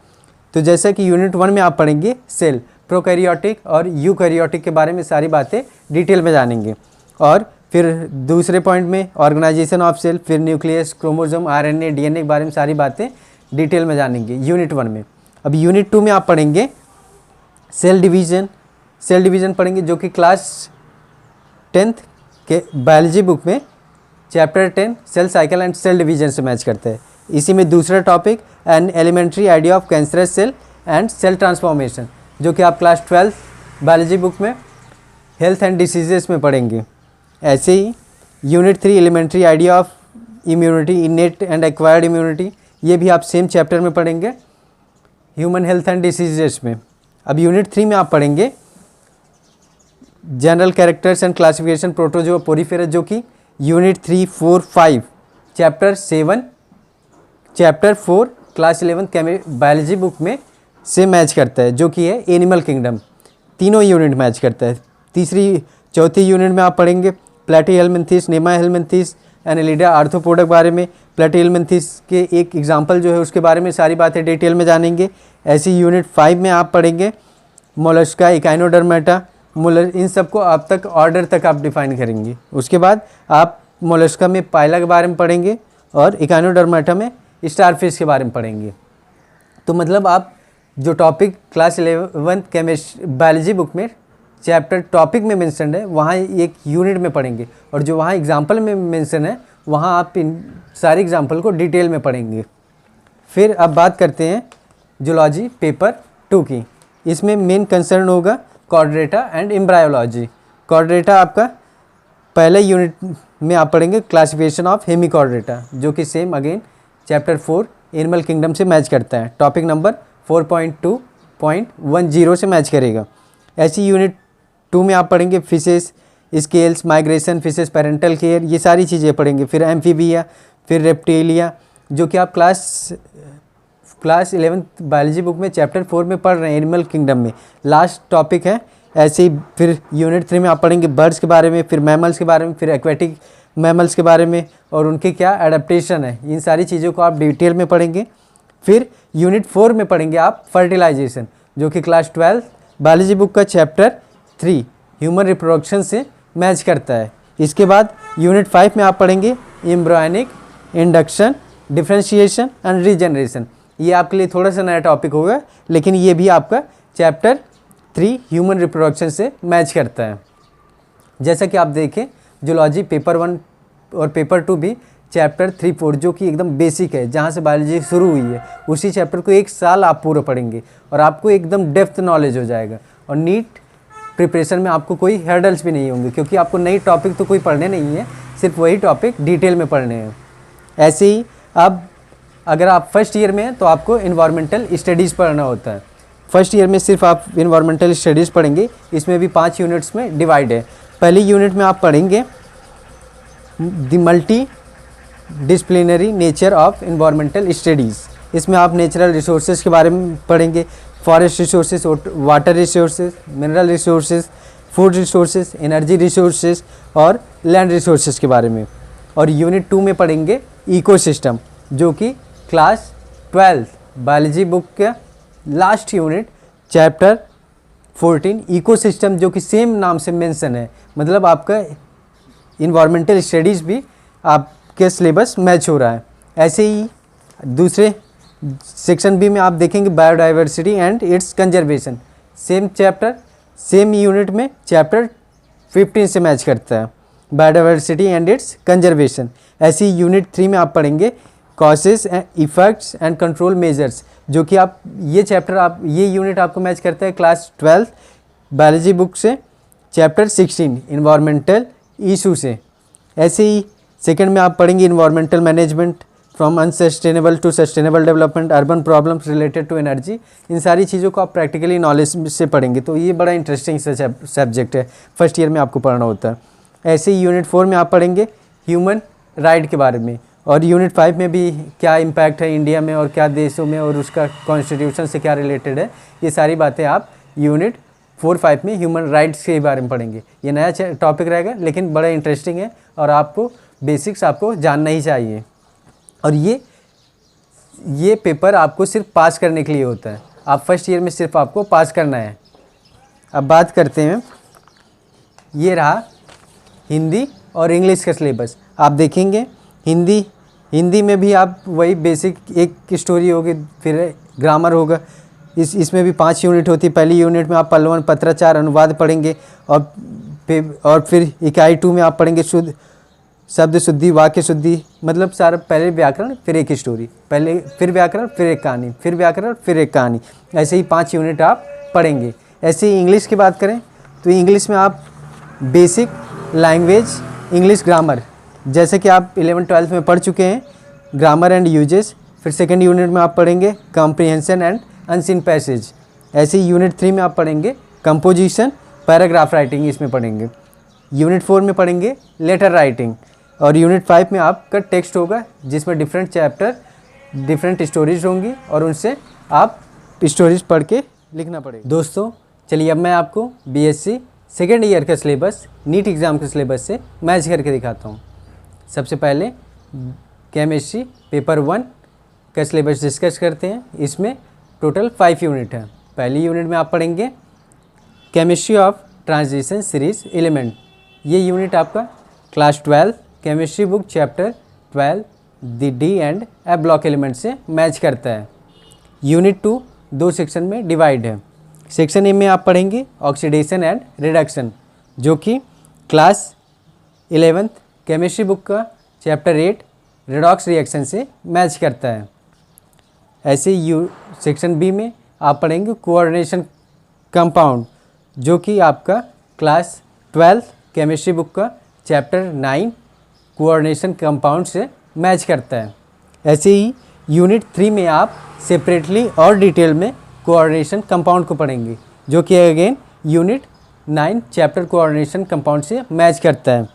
तो जैसा कि यूनिट 1 में आप पढ़ेंगे सेल, प्रोकैरियोटिक और यूकैरियोटिक के बारे में सारी बातें डिटेल में जानेंगे। और फिर दूसरे पॉइंट में ऑर्गेनाइजेशन ऑफ सेल, फिर न्यूक्लियस, क्रोमोसोम, आरएनए, डीएनए के बारे में सारी बातें डिटेल में जानेंगे यूनिट 1 में। अब यूनिट 2 में आप पढ़ेंगे सेल डिवीज़न पढ़ेंगे, जो कि क्लास 10th के बायोलॉजी बुक में chapter 10 cell cycle and cell division से मैच करता है। इसी में दूसरा topic an elementary idea of cancerous cell and cell transformation, जो कि आप क्लास 12 बायोलॉजी बुक में हेल्थ एंड डिसीजेस में पढ़ेंगे। ऐसे ही unit 3 elementary idea of immunity, innate and acquired immunity, ये भी आप सेम चैप्टर में पढ़ेंगे ह्यूमन हेल्थ एंड डिसीजेस में। अब यूनिट 3 में आप पढ़ेंगे general characters and classification protozoa Porifera, जो कि unit 3, 4, 5 chapter 4 class 11 biology book में से मैच करता है, जो कि है एनिमल किंगडम। तीनों यूनिट मैच करता है। चौथी यूनिट में आप पढ़ेंगे प्लेटीहेल्मिन्थेस, नेमाहेल्मिन्थेस, एनेलिडा, आर्थ्रोपोडा के बारे में। प्लेटीहेल्मिन्थेस के एक एग्जाम्पल जो है उसके बारे में सारी बातें डिटेल में जानेंगे। ऐसी यूनिट 5 में आप पढ़ेंगे मोलस्का, इकाइनोडर्मेटा, इन सबको आप तक ऑर्डर तक आप डिफाइन करेंगे। उसके बाद आप मोलस्का में पाइला के बारे में पढ़ेंगे और इकाइनोडर्मेटा में स्टारफिश के बारे में पढ़ेंगे। तो मतलब आप जो टॉपिक क्लास 11 बायोलॉजी बुक में चैप्टर टॉपिक में मेंशन है वहाँ एक यूनिट में पढ़ेंगे, और जो वहाँ एग्जाम्पल में मेंशन है वहाँ आप इन सारे एग्जाम्पल को डिटेल में पढ़ेंगे। फिर अब बात करते हैं जूलॉजी पेपर 2 की। इसमें मेन कंसर्न होगा कॉर्डेटा एंड एम्ब्रायोलॉजी। कॉर्डेटा आपका पहले यूनिट में आप पढ़ेंगे क्लासिफिकेशन ऑफ हेमिकॉर्डेटा, जो कि same again chapter 4 animal kingdom से मैच करता है। टॉपिक नंबर 4.2.10 से मैच करेगा। ऐसी यूनिट 2 में आप पढ़ेंगे fishes, scales, migration, fishes, parental care, ये सारी चीज़ें पढ़ेंगे। फिर एम्फीबिया, फिर रेप्टिलिया, जो कि आप क्लास 11 बायोलॉजी बुक में चैप्टर 4 में पढ़ रहे हैं एनिमल किंगडम में, लास्ट टॉपिक है। ऐसे ही फिर यूनिट 3 में आप पढ़ेंगे बर्ड्स के बारे में, फिर मैमल्स के बारे में, फिर एक्वेटिक मैमल्स के बारे में और उनके क्या एडेप्टेशन है, इन सारी चीज़ों को आप डिटेल में पढ़ेंगे। फिर यूनिट 4 में पढ़ेंगे आप फर्टिलाइजेशन, जो कि क्लास 12 बायोलॉजी बुक का चैप्टर 3 ह्यूमन रिप्रोडक्शन से मैच करता है। इसके बाद यूनिट 5 में आप पढ़ेंगे embryonic induction, differentiation and regeneration. ये आपके लिए थोड़ा सा नया टॉपिक होगा, लेकिन ये भी आपका चैप्टर 3 ह्यूमन रिप्रोडक्शन से मैच करता है। जैसा कि आप देखें जूलॉजी पेपर 1 और पेपर 2 भी चैप्टर 3, 4 जो कि एकदम बेसिक है, जहाँ से बायोलॉजी शुरू हुई है, उसी चैप्टर को 1 साल आप पूरा पढ़ेंगे और आपको एकदम डेप्थ नॉलेज हो जाएगा। और नीट प्रिपरेशन में आपको कोई हर्डल्स भी नहीं होंगे, क्योंकि आपको नई टॉपिक तो कोई पढ़ने नहीं है, सिर्फ वही टॉपिक डिटेल में पढ़ने हैं। ऐसे ही अब अगर आप फर्स्ट ईयर में हैं तो आपको इन्वायरमेंटल स्टडीज़ पढ़ना होता है। फर्स्ट ईयर में सिर्फ आप इन्वायरमेंटल स्टडीज़ पढ़ेंगे। इसमें भी 5 यूनिट्स में डिवाइड है। पहली यूनिट में आप पढ़ेंगे the multi disciplinary nature of environmental studies. इसमें आप नेचुरल रिसोर्सेज के बारे में पढ़ेंगे, forest resources, water resources, mineral resources, food resources, energy resources और लैंड रिसोर्सेज के बारे में। और यूनिट 2 में पढ़ेंगे इकोसिस्टम, जो कि क्लास 12 बायोलॉजी बुक का लास्ट यूनिट चैप्टर 14 इकोसिस्टम, जो कि सेम नाम से मेंशन है। मतलब आपका इन्वायरमेंटल स्टडीज़ भी आपके सिलेबस मैच हो रहा है। ऐसे ही दूसरे सेक्शन बी में आप देखेंगे biodiversity and it's conservation, same chapter same unit में चैप्टर 15 से मैच करता है, बायोडाइवर्सिटी एंड इट्स कंजर्वेशन। ऐसे ही यूनिट 3 में आप पढ़ेंगे causes and effects and control measures, जो कि आप ये चैप्टर ये यूनिट आपको मैच करता है क्लास 12 बायोलॉजी बुक से चैप्टर 16 इन्वायरमेंटल इशू से। ऐसे ही सेकंड में आप पढ़ेंगे environmental management from unsustainable to sustainable development, urban problems related to energy. इन सारी चीज़ों को आप प्रैक्टिकली नॉलेज से पढ़ेंगे, तो ये बड़ा इंटरेस्टिंग सब्जेक्ट है, फर्स्ट ईयर में आपको पढ़ना होता है। ऐसे ही यूनिट 4 में आप पढ़ेंगे ह्यूमन राइट के बारे में, और यूनिट 5 में भी क्या इम्पैक्ट है इंडिया में और क्या देशों में और उसका कॉन्स्टिट्यूशन से क्या रिलेटेड है, ये सारी बातें आप यूनिट 4-5 में ह्यूमन राइट्स के बारे में पढ़ेंगे। ये नया टॉपिक रहेगा लेकिन बड़ा इंटरेस्टिंग है और आपको बेसिक्स आपको जानना ही चाहिए। और ये पेपर आपको सिर्फ पास करने के लिए होता है, आप फर्स्ट ईयर में सिर्फ आपको पास करना है। अब बात करते हैं, ये रहा हिंदी और इंग्लिश का सिलेबस। आप देखेंगे हिंदी में भी आप वही बेसिक एक स्टोरी होगी, फिर ग्रामर होगा। इसमें भी 5 यूनिट होती है। पहली यूनिट में आप पल्लवन पत्राचार अनुवाद पढ़ेंगे और फिर इकाई 2 में आप पढ़ेंगे शुद्ध शब्द शुद्धि वाक्य शुद्धि, मतलब सारा पहले व्याकरण फिर एक स्टोरी, पहले फिर व्याकरण फिर एक कहानी, फिर व्याकरण फिर एक कहानी, ऐसे ही 5 यूनिट आप पढ़ेंगे। ऐसे ही इंग्लिश की बात करें तो इंग्लिश में आप बेसिक लैंग्वेज इंग्लिश ग्रामर, जैसे कि आप 11th-12th में पढ़ चुके हैं, ग्रामर एंड यूजेस। फिर सेकेंड यूनिट में आप पढ़ेंगे कॉम्प्रिहेंशन एंड अनसीन पैसेज। ऐसे ही यूनिट 3 में आप पढ़ेंगे कंपोजिशन पैराग्राफ राइटिंग, इसमें पढ़ेंगे। यूनिट 4 में पढ़ेंगे लेटर राइटिंग, और यूनिट 5 में आपका टेक्स्ट होगा जिसमें डिफरेंट चैप्टर डिफरेंट स्टोरीज होंगी और उनसे आप स्टोरीज पढ़ के लिखना पड़ेगा। दोस्तों चलिए अब मैं आपको बीएससी सेकेंड ईयर का सिलेबस नीट एग्ज़ाम के सिलेबस से मैच करके दिखाता हूँ। सबसे पहले केमिस्ट्री पेपर 1 का सिलेबस डिस्कस करते हैं। इसमें टोटल 5 यूनिट है। पहली यूनिट में आप पढ़ेंगे chemistry of transition series element. ये यूनिट आपका class 12 chemistry book chapter 12 the D and A block element से मैच करता है। यूनिट 2 2 सेक्शन में डिवाइड है। सेक्शन ए में आप पढ़ेंगे ऑक्सीडेशन एंड रिडक्शन, जो कि क्लास 11th केमिस्ट्री बुक का चैप्टर 8 रेडॉक्स रिएक्शन से मैच करता है। ऐसे सेक्शन बी में आप पढ़ेंगे कोऑर्डिनेशन कंपाउंड, जो कि आपका क्लास 12 केमिस्ट्री बुक का चैप्टर 9 कोऑर्डिनेशन कंपाउंड से मैच करता है। ऐसे ही यूनिट 3 में आप सेपरेटली और डिटेल में कोऑर्डिनेशन कंपाउंड को पढ़ेंगे, जो कि again unit 9 chapter coordination compound से मैच करता है।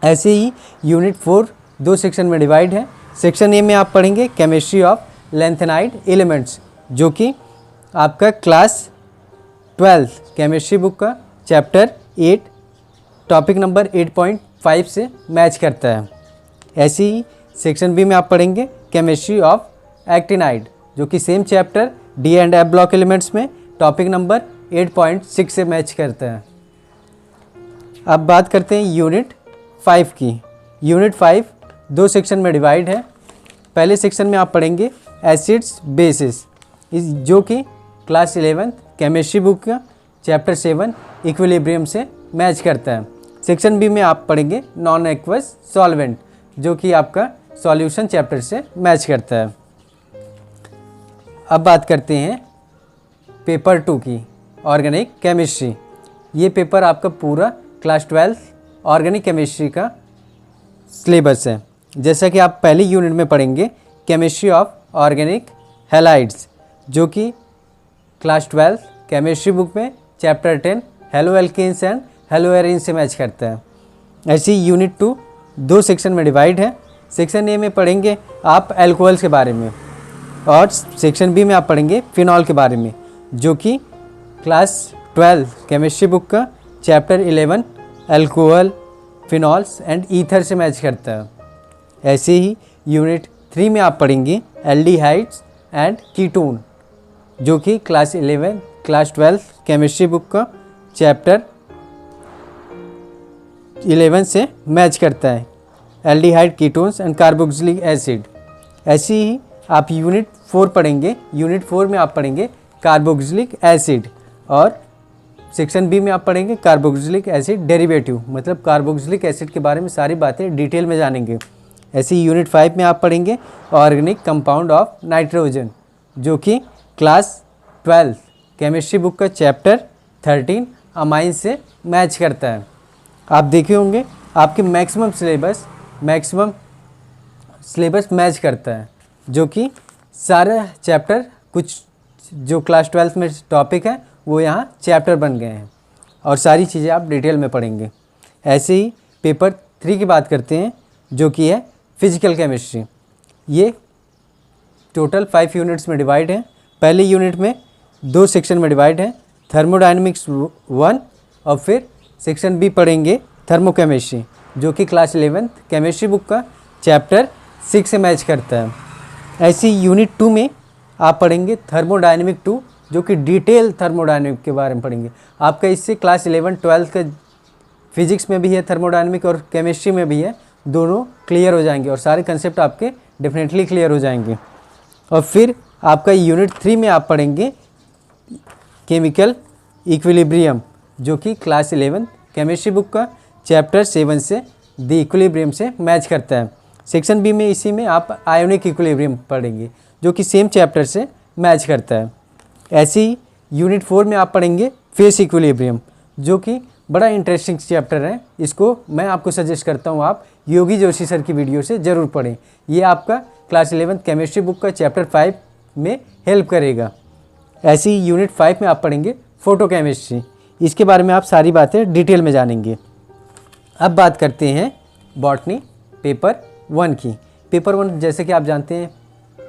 ऐसे ही यूनिट 4 2 सेक्शन में डिवाइड है। सेक्शन ए में आप पढ़ेंगे केमिस्ट्री ऑफ लैंथेनाइड एलिमेंट्स, जो कि आपका क्लास 12 केमिस्ट्री बुक का चैप्टर 8 टॉपिक नंबर 8.5 से मैच करता है। ऐसे ही सेक्शन बी में आप पढ़ेंगे केमिस्ट्री ऑफ एक्टिनाइड, जो कि same chapter D and F block elements में टॉपिक नंबर 8.6 से मैच करता है। अब बात करते हैं यूनिट 5 की। यूनिट 5 2 सेक्शन में डिवाइड है। पहले सेक्शन में आप पढ़ेंगे एसिड्स बेसिस, जो कि क्लास 11th केमिस्ट्री बुक का चैप्टर 7 इक्विलिब्रियम से मैच करता है। सेक्शन बी में आप पढ़ेंगे नॉन एक्वस सॉल्वेंट, जो कि आपका सॉल्यूशन चैप्टर से मैच करता है। अब बात करते हैं पेपर 2 की ऑर्गेनिक केमिस्ट्री। ये पेपर आपका पूरा क्लास 12 ऑर्गेनिक केमिस्ट्री का सिलेबस है। जैसा कि आप पहली यूनिट में पढ़ेंगे केमिस्ट्री ऑफ ऑर्गेनिक हैलाइड्स, जो कि क्लास 12 केमिस्ट्री बुक में chapter 10 haloalkanes and haloarenes से मैच करता है। ऐसी यूनिट 2 2 सेक्शन में डिवाइड है। सेक्शन ए में पढ़ेंगे आप एल्कोहल्स के बारे में, और सेक्शन बी में आप पढ़ेंगे फिनॉल के बारे में, जो कि क्लास 12 केमिस्ट्री बुक का chapter 11 alcohol phenols and ether से मैच करता है। ऐसे ही यूनिट 3 में आप पढ़ेंगे एल्डिहाइड्स एंड कीटोन, जो कि क्लास 12 केमिस्ट्री बुक का चैप्टर 11 से मैच करता है। Aldehyde ketones and carboxylic acid. ऐसे ही आप यूनिट 4 पढ़ेंगे। यूनिट 4 में आप पढ़ेंगे कार्बोक्सिलिक एसिड, और सेक्शन बी में आप पढ़ेंगे कार्बोक्सिलिक एसिड डेरिवेटिव, मतलब कार्बोक्सिलिक एसिड के बारे में सारी बातें डिटेल में जानेंगे। ऐसे ही यूनिट 5 में आप पढ़ेंगे ऑर्गेनिक कंपाउंड ऑफ नाइट्रोजन, जो कि क्लास 12 केमिस्ट्री बुक का चैप्टर 13 अमाइन से मैच करता है। आप देखे होंगे आपके मैक्सिमम सिलेबस मैच करता है, जो कि सारे चैप्टर कुछ जो क्लास 12 में टॉपिक है वो यहाँ चैप्टर बन गए हैं और सारी चीज़ें आप डिटेल में पढ़ेंगे। ऐसे ही पेपर 3 की बात करते हैं, जो कि है फिजिकल केमिस्ट्री। ये टोटल 5 यूनिट्स में डिवाइड है। पहले यूनिट में 2 सेक्शन में डिवाइड है, थर्मोडायनेमिक्स 1 और फिर सेक्शन बी पढ़ेंगे थर्मोकेमिस्ट्री, जो कि क्लास 11 केमिस्ट्री बुक का चैप्टर 6 से मैच करता है। ऐसे ही यूनिट 2 में आप पढ़ेंगे थर्मोडायनेमिक 2, जो कि डिटेल थर्मोडायनेमिक के बारे में पढ़ेंगे। आपका इससे क्लास 11-12 का फिजिक्स में भी है थर्मोडायनेमिक और केमिस्ट्री में भी है, दोनों क्लियर हो जाएंगे और सारे कंसेप्ट आपके डेफिनेटली क्लियर हो जाएंगे। और फिर आपका यूनिट 3 में आप पढ़ेंगे केमिकल इक्विलिब्रियम, जो कि क्लास 11 केमिस्ट्री बुक का चैप्टर 7 से द इक्विलिब्रियम से मैच करता है। सेक्शन बी में इसी में आप आयोनिक इक्विलिब्रियम पढ़ेंगे, जो कि सेम चैप्टर से मैच करता है। ऐसे ही यूनिट 4 में आप पढ़ेंगे फेस इक्विलिब्रियम, जो कि बड़ा इंटरेस्टिंग चैप्टर है। इसको मैं आपको सजेस्ट करता हूँ आप योगी जोशी सर की वीडियो से ज़रूर पढ़ें। ये आपका क्लास 11 केमिस्ट्री बुक का चैप्टर 5 में हेल्प करेगा। ऐसे ही यूनिट 5 में आप पढ़ेंगे फोटोकेमिस्ट्री, इसके बारे में आप सारी बातें डिटेल में जानेंगे। अब बात करते हैं बॉटनी पेपर 1 की। पेपर 1 जैसे कि आप जानते हैं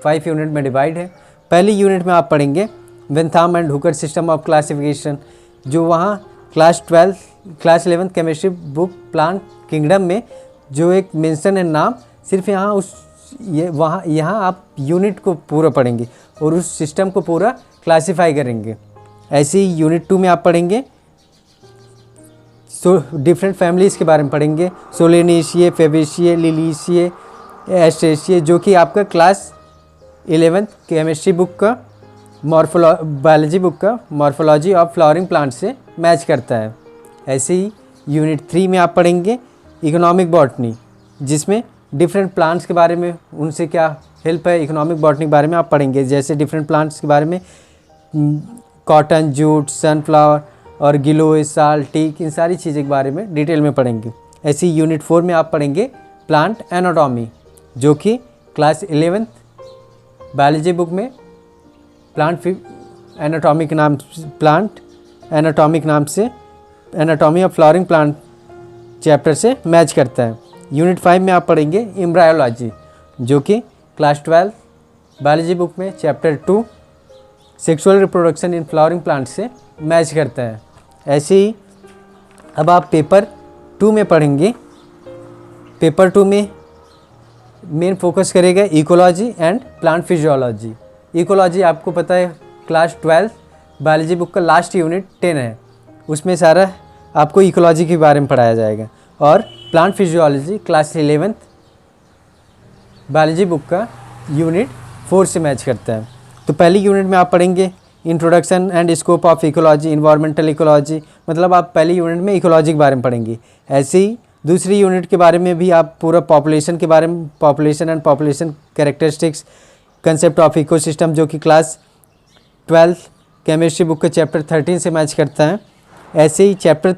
5 यूनिट में डिवाइड है। पहले यूनिट में आप पढ़ेंगे Bentham and Hooker system of classification, जो वहाँ class 11 chemistry book plant kingdom में जो एक मेंशन है नाम, सिर्फ यहाँ आप यूनिट को पूरा पढ़ेंगे और उस सिस्टम को पूरा क्लासीफाई करेंगे। ऐसे ही यूनिट 2 में आप पढ़ेंगे डिफरेंट फैमिलीज़ के बारे में पढ़ेंगे, सोलेनेशिए, फेबेशिए, लिलीशिए, एस्ट्रेशिए, जो कि आपका क्लास 11 केमिस्ट्री बुक का बायोलॉजी बुक का मॉर्फोलॉजी ऑफ फ्लावरिंग प्लांट से मैच करता है। ऐसे ही यूनिट 3 में आप पढ़ेंगे इकोनॉमिक बॉटनी, जिसमें डिफरेंट प्लांट्स के बारे में उनसे क्या हेल्प है इकोनॉमिक बॉटनी के बारे में आप पढ़ेंगे। जैसे डिफरेंट प्लांट्स के बारे में कॉटन, जूट, सनफ्लावर और गिलोय, साल, टीक, इन सारी चीज़ों के बारे में डिटेल में पढ़ेंगे। ऐसे ही यूनिट 4 में आप पढ़ेंगे प्लांट एनाटॉमी, जो कि क्लास 11 बायोलॉजी बुक में प्लांट एनाटॉमिक नाम से anatomy of flowering plant chapter से मैच करता है। यूनिट 5 में आप पढ़ेंगे एम्ब्रायोलॉजी, जो कि क्लास 12 बायोलॉजी बुक में chapter 2 sexual reproduction in flowering plant से मैच करता है। ऐसे ही अब आप पेपर 2 में पढ़ेंगे। पेपर 2 में मेन फोकस करेगा ecology and plant physiology. Ecology आपको पता है क्लास 12 बायोलॉजी बुक का लास्ट यूनिट 10 है, उसमें सारा आपको इकोलॉजी के बारे में पढ़ाया जाएगा। और plant physiology class 11 biology book का यूनिट 4 से मैच करता है। तो पहली यूनिट में आप पढ़ेंगे introduction and scope of ecology, environmental ecology, मतलब आप पहली यूनिट में इकोलॉजी के बारे में पढ़ेंगे। ऐसे ही दूसरी यूनिट के बारे में भी आप पूरा पॉपुलेशन के बारे में, population and population characteristics, concept of ecosystem, जो कि क्लास 12 केमिस्ट्री बुक के चैप्टर 13 से मैच करता है। ऐसे ही चैप्टर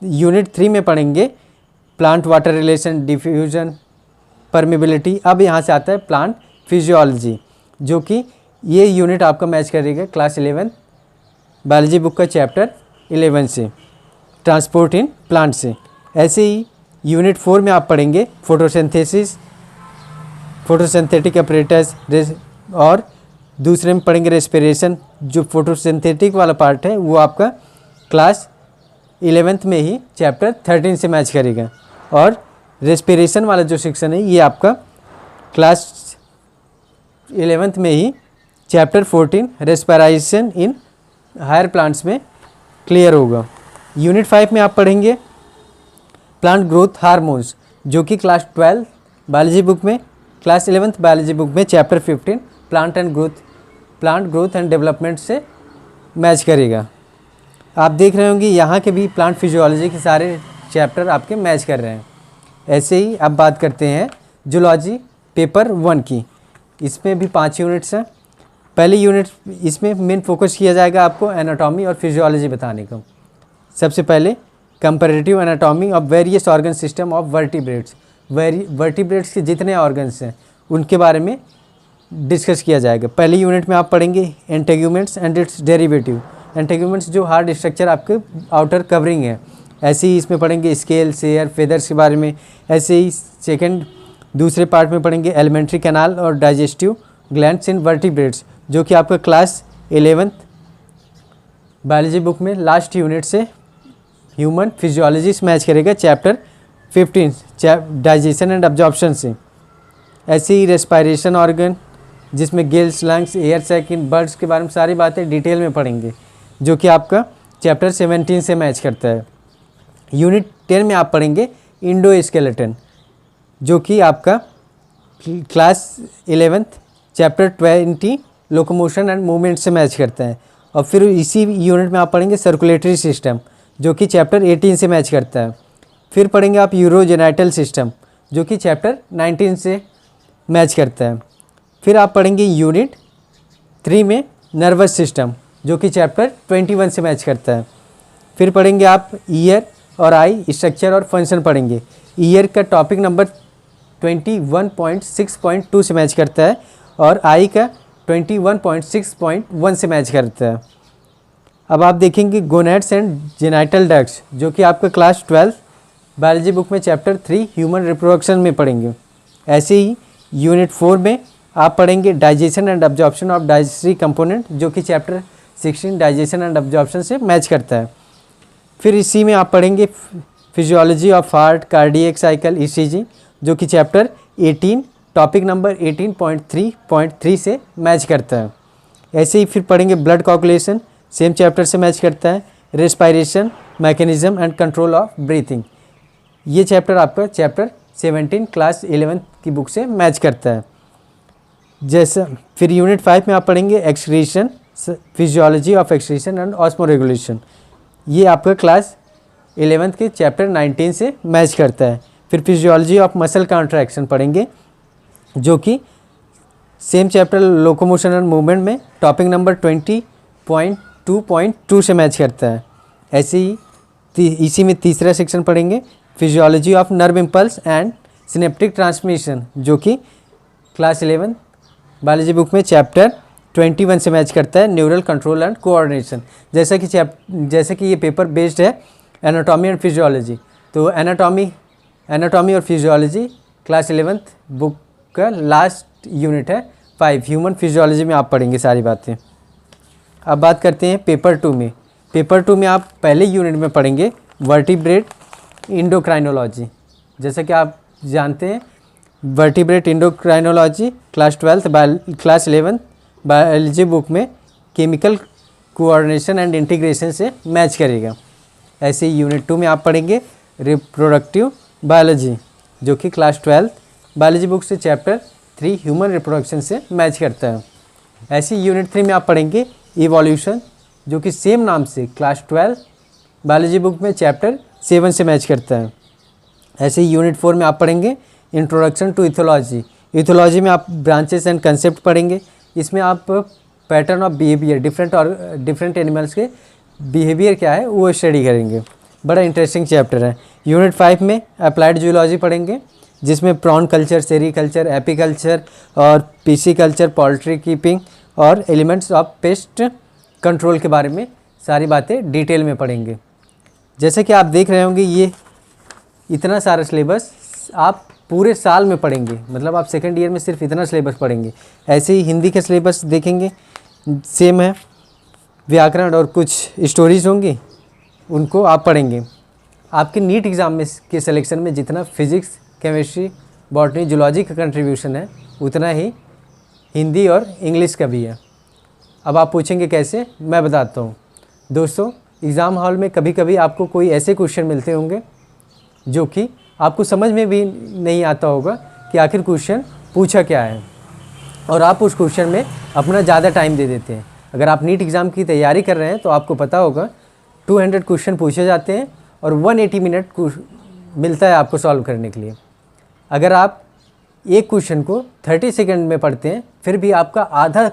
यूनिट 3 में पढ़ेंगे plant water relation, diffusion, permeability. अब यहाँ से आता है प्लांट फिजियोलॉजी, जो कि ये यूनिट आपका मैच करेगा क्लास 11 बायोलॉजी बुक का चैप्टर 11 से, ट्रांसपोर्ट इन प्लांट से। ऐसे ही यूनिट 4 में आप पढ़ेंगे फोटोसिंथेसिस, फोटोसिंथेटिक अपरेटस, और दूसरे में पढ़ेंगे रेस्पिरेशन। जो फोटोसिंथेटिक वाला पार्ट है वो आपका क्लास 11 में ही चैप्टर 13 से मैच करेगा। और रेस्पिरेशन वाला जो सेक्शन है ये आपका क्लास 11 में ही chapter 14 respiration in higher plants में क्लियर होगा। यूनिट 5 में आप पढ़ेंगे प्लांट ग्रोथ हार्मोन्स, जो कि क्लास 12 बायोलॉजी बुक में, क्लास 11 बायोलॉजी बुक में chapter 15 plant growth and development से मैच करेगा। आप देख रहे होंगे यहाँ के भी प्लांट फिजियोलॉजी के सारे चैप्टर आपके मैच कर रहे हैं। ऐसे ही अब बात करते हैं जूलॉजी पेपर 1 की। इसमें भी 5 यूनिट्स हैं। पहली यूनिट इसमें मेन फोकस किया जाएगा आपको एनाटॉमी और फिजियोलॉजी बताने का। सबसे पहले comparative anatomy of various organ system of vertebrates. Vertebrates के जितने ऑर्गन्स हैं उनके बारे में डिस्कस किया जाएगा। पहली यूनिट में आप पढ़ेंगे integuments and it's derivative. Integuments जो हार्ड स्ट्रक्चर आपके आउटर कवरिंग है, ऐसे ही इसमें पढ़ेंगे स्केल, शेयर, फेदर्स के बारे में। ऐसे ही दूसरे पार्ट में पढ़ेंगे एलिमेंट्री कैनाल और डाइजेस्टिव ग्लैंड्स इन वर्टिब्रेट्स, जो कि आपका क्लास 11th बायोलॉजी बुक में लास्ट यूनिट से ह्यूमन फिजियोलॉजी से मैच करेगा, चैप्टर 15 डाइजेशन एंड अब्जॉर्प्शन से। ऐसे ही रेस्पायरेशन ऑर्गन, जिसमें gills, lungs, air sac in birds के बारे में सारी बातें डिटेल में पढ़ेंगे, जो कि आपका चैप्टर 17 से मैच करता है। यूनिट 10 में आप पढ़ेंगे इंडोस्केलेटन, जो कि आपका class 11th chapter 20 locomotion and movement से मैच करता है। और फिर इसी यूनिट में आप पढ़ेंगे सर्कुलेटरी सिस्टम, जो कि चैप्टर 18 से मैच करता है। फिर पढ़ेंगे आप यूरोजेनाइटल सिस्टम, जो कि चैप्टर 19 से मैच करता है। फिर आप पढ़ेंगे यूनिट 3 में नर्वस सिस्टम, जो कि चैप्टर 21 से मैच करता है। फिर पढ़ेंगे आप ईयर और आई स्ट्रक्चर और फंक्शन पढ़ेंगे। ईयर का टॉपिक नंबर 21.6.2 से मैच करता है और आई का 21.6.1 से मैच करता है। अब आप देखेंगे गोनेड्स एंड जेनाइटल डक्ट्स, जो कि आपका क्लास 12 बायोलॉजी बुक में चैप्टर 3 ह्यूमन रिप्रोडक्शन में पढ़ेंगे। ऐसे ही यूनिट 4 में आप पढ़ेंगे digestion and absorption of digestory component, जो कि चैप्टर 16 डाइजेशन एंड अब्जॉर्प्शन से मैच करता है। फिर इसी में आप पढ़ेंगे physiology of heart, cardiac cycle, ECG, जो कि चैप्टर 18 टॉपिक नंबर 18.3.3 से मैच करता है। ऐसे ही फिर पढ़ेंगे ब्लड कोगुलेशन, सेम चैप्टर से मैच करता है। Respiration mechanism and control of breathing, ये चैप्टर आपका चैप्टर 17 क्लास 11th की बुक से मैच करता है। जैसा फिर यूनिट 5 में आप पढ़ेंगे excretion, physiology of excretion and osmoregulation, ये आपका क्लास 11th के चैप्टर 19 से मैच करता है। फिर फिजियोलॉजी ऑफ मसल कॉन्ट्रैक्शन पढ़ेंगे, जो कि same chapter locomotion and movement में टॉपिक नंबर 20.2.2 से मैच करता है। ऐसे ही इसी में तीसरा सेक्शन पढ़ेंगे physiology of nerve impulse and synaptic transmission, जो कि क्लास 11 बायोलॉजी बुक में चैप्टर 21 से मैच करता है, न्यूरल कंट्रोल एंड कोऑर्डिनेशन। जैसा कि ये पेपर बेस्ड है एनाटॉमी एंड फिजियोलॉजी, तो एनाटॉमी और फिजियोलॉजी क्लास 11th बुक का लास्ट यूनिट है 5 ह्यूमन फिजियोलॉजी में आप पढ़ेंगे सारी बातें। अब बात करते हैं पेपर 2 में। पेपर 2 में आप पहले यूनिट में पढ़ेंगे वर्टिब्रेट इंडोक्राइनोलॉजी। जैसा कि आप जानते हैं vertebrate endocrinology class 11 biology book में केमिकल कोऑर्डिनेशन एंड इंटीग्रेशन से मैच करेगा। ऐसे ही यूनिट 2 में आप पढ़ेंगे रिप्रोडक्टिव बायोलॉजी, जो कि क्लास 12 बायोलॉजी बुक से चैप्टर 3 ह्यूमन रिप्रोडक्शन से मैच करता है। ऐसे ही यूनिट 3 में आप पढ़ेंगे इवोल्यूशन, जो कि सेम नाम से क्लास 12 बायोलॉजी बुक में चैप्टर 7 से मैच करता है। ऐसे ही यूनिट 4 में आप पढ़ेंगे इंट्रोडक्शन टू इथोलॉजी। इथोलॉजी में आप ब्रांचेस एंड कंसेप्ट पढ़ेंगे। इसमें आप pattern of behaviour different animals के बिहेवियर क्या है वो स्टडी करेंगे। बड़ा इंटरेस्टिंग चैप्टर है। यूनिट 5 में अप्लाइड जूलॉजी पढ़ेंगे, जिसमें प्रॉन कल्चर, सेरीकल्चर, एपीकल्चर और पीसीकल्चर, पोल्ट्री कीपिंग और एलिमेंट्स ऑफ पेस्ट कंट्रोल के बारे में सारी बातें डिटेल में पढ़ेंगे। जैसे कि आप देख रहे होंगे ये इतना सारा सिलेबस आप पूरे साल में पढ़ेंगे, मतलब आप सेकेंड ईयर में सिर्फ इतना सिलेबस पढ़ेंगे। ऐसे ही हिंदी का सिलेबस देखेंगे सेम है, व्याकरण और कुछ स्टोरीज होंगी उनको आप पढ़ेंगे। आपके नीट एग्ज़ाम में के सिलेक्शन में जितना फिजिक्स, केमिस्ट्री, बॉटनी, जूलॉजी का कंट्रीब्यूशन है उतना ही हिंदी और इंग्लिश का भी है। अब आप पूछेंगे कैसे, मैं बताता हूँ। दोस्तों, एग्ज़ाम हॉल में कभी कभी आपको कोई ऐसे क्वेश्चन मिलते होंगे जो कि आपको समझ में भी नहीं आता होगा कि आखिर क्वेश्चन पूछा क्या है, और आप उस क्वेश्चन में अपना ज़्यादा टाइम दे देते हैं। अगर आप नीट एग्ज़ाम की तैयारी कर रहे हैं तो आपको पता होगा 200 क्वेश्चन पूछे जाते हैं और 180 मिनट मिलता है आपको सॉल्व करने के लिए। अगर आप एक क्वेश्चन को 30 सेकंड में पढ़ते हैं, फिर भी आपका आधा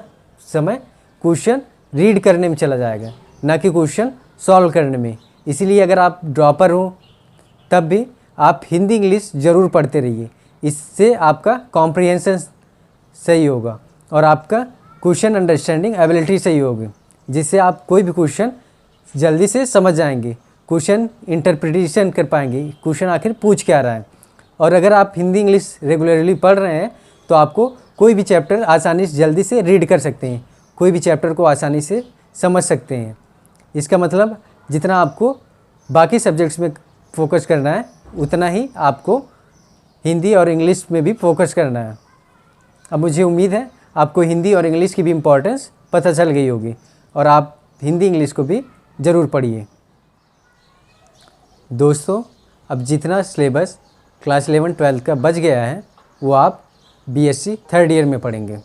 समय क्वेश्चन रीड करने में चला जाएगा, ना कि क्वेश्चन सॉल्व करने में। इसीलिए अगर आप ड्रॉपर हो तब भी आप हिंदी इंग्लिश ज़रूर पढ़ते रहिए। इससे आपका कॉम्प्रिहेंशन सही होगा और आपका क्वेश्चन अंडरस्टैंडिंग एबिलिटी सही होगी, जिससे आप कोई भी क्वेश्चन जल्दी से समझ जाएंगे, क्वेश्चन इंटरप्रिटेशन कर पाएंगे, क्वेश्चन आखिर पूछ क्या रहा है। और अगर आप हिंदी इंग्लिश रेगुलरली पढ़ रहे हैं तो आपको कोई भी चैप्टर आसानी से जल्दी से रीड कर सकते हैं, कोई भी चैप्टर को आसानी से समझ सकते हैं। इसका मतलब जितना आपको बाकी सब्जेक्ट्स में फोकस करना है उतना ही आपको हिंदी और इंग्लिश में भी फोकस करना है। अब मुझे उम्मीद है आपको हिंदी और इंग्लिश की भी इम्पोर्टेंस पता चल गई होगी और आप हिंदी इंग्लिश को भी ज़रूर पढ़िए। दोस्तों, अब जितना सिलेबस क्लास 11-12 का बच गया है वो आप बीएससी थर्ड ईयर में पढ़ेंगे।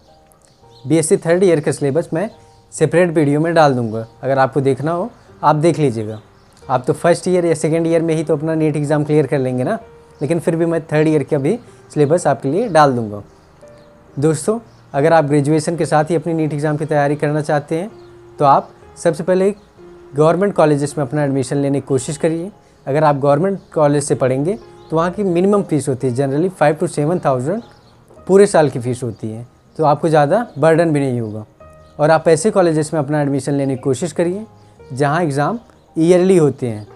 बीएससी थर्ड ईयर का सिलेबस मैं सेपरेट वीडियो में डाल दूंगा, अगर आपको देखना हो आप देख लीजिएगा। आप तो फर्स्ट ईयर या सेकेंड ईयर में ही तो अपना नीट एग्ज़ाम क्लियर कर लेंगे ना, लेकिन फिर भी मैं थर्ड ईयर का भी सिलेबस आपके लिए डाल दूंगा। दोस्तों, अगर आप ग्रेजुएशन के साथ ही अपनी नीट एग्ज़ाम की तैयारी करना चाहते हैं तो आप सबसे पहले गवर्नमेंट कॉलेजेस में अपना एडमिशन लेने की कोशिश करिए। अगर आप गवर्नमेंट कॉलेज से पढ़ेंगे तो वहाँ की मिनिमम फ़ीस होती है, जनरली 5 to 7,000 पूरे साल की फ़ीस होती है, तो आपको ज़्यादा बर्डन भी नहीं होगा। और आप ऐसे कॉलेजेस में अपना एडमिशन लेने की कोशिश करिए जहाँ एग्ज़ाम ईयरली होते हैं।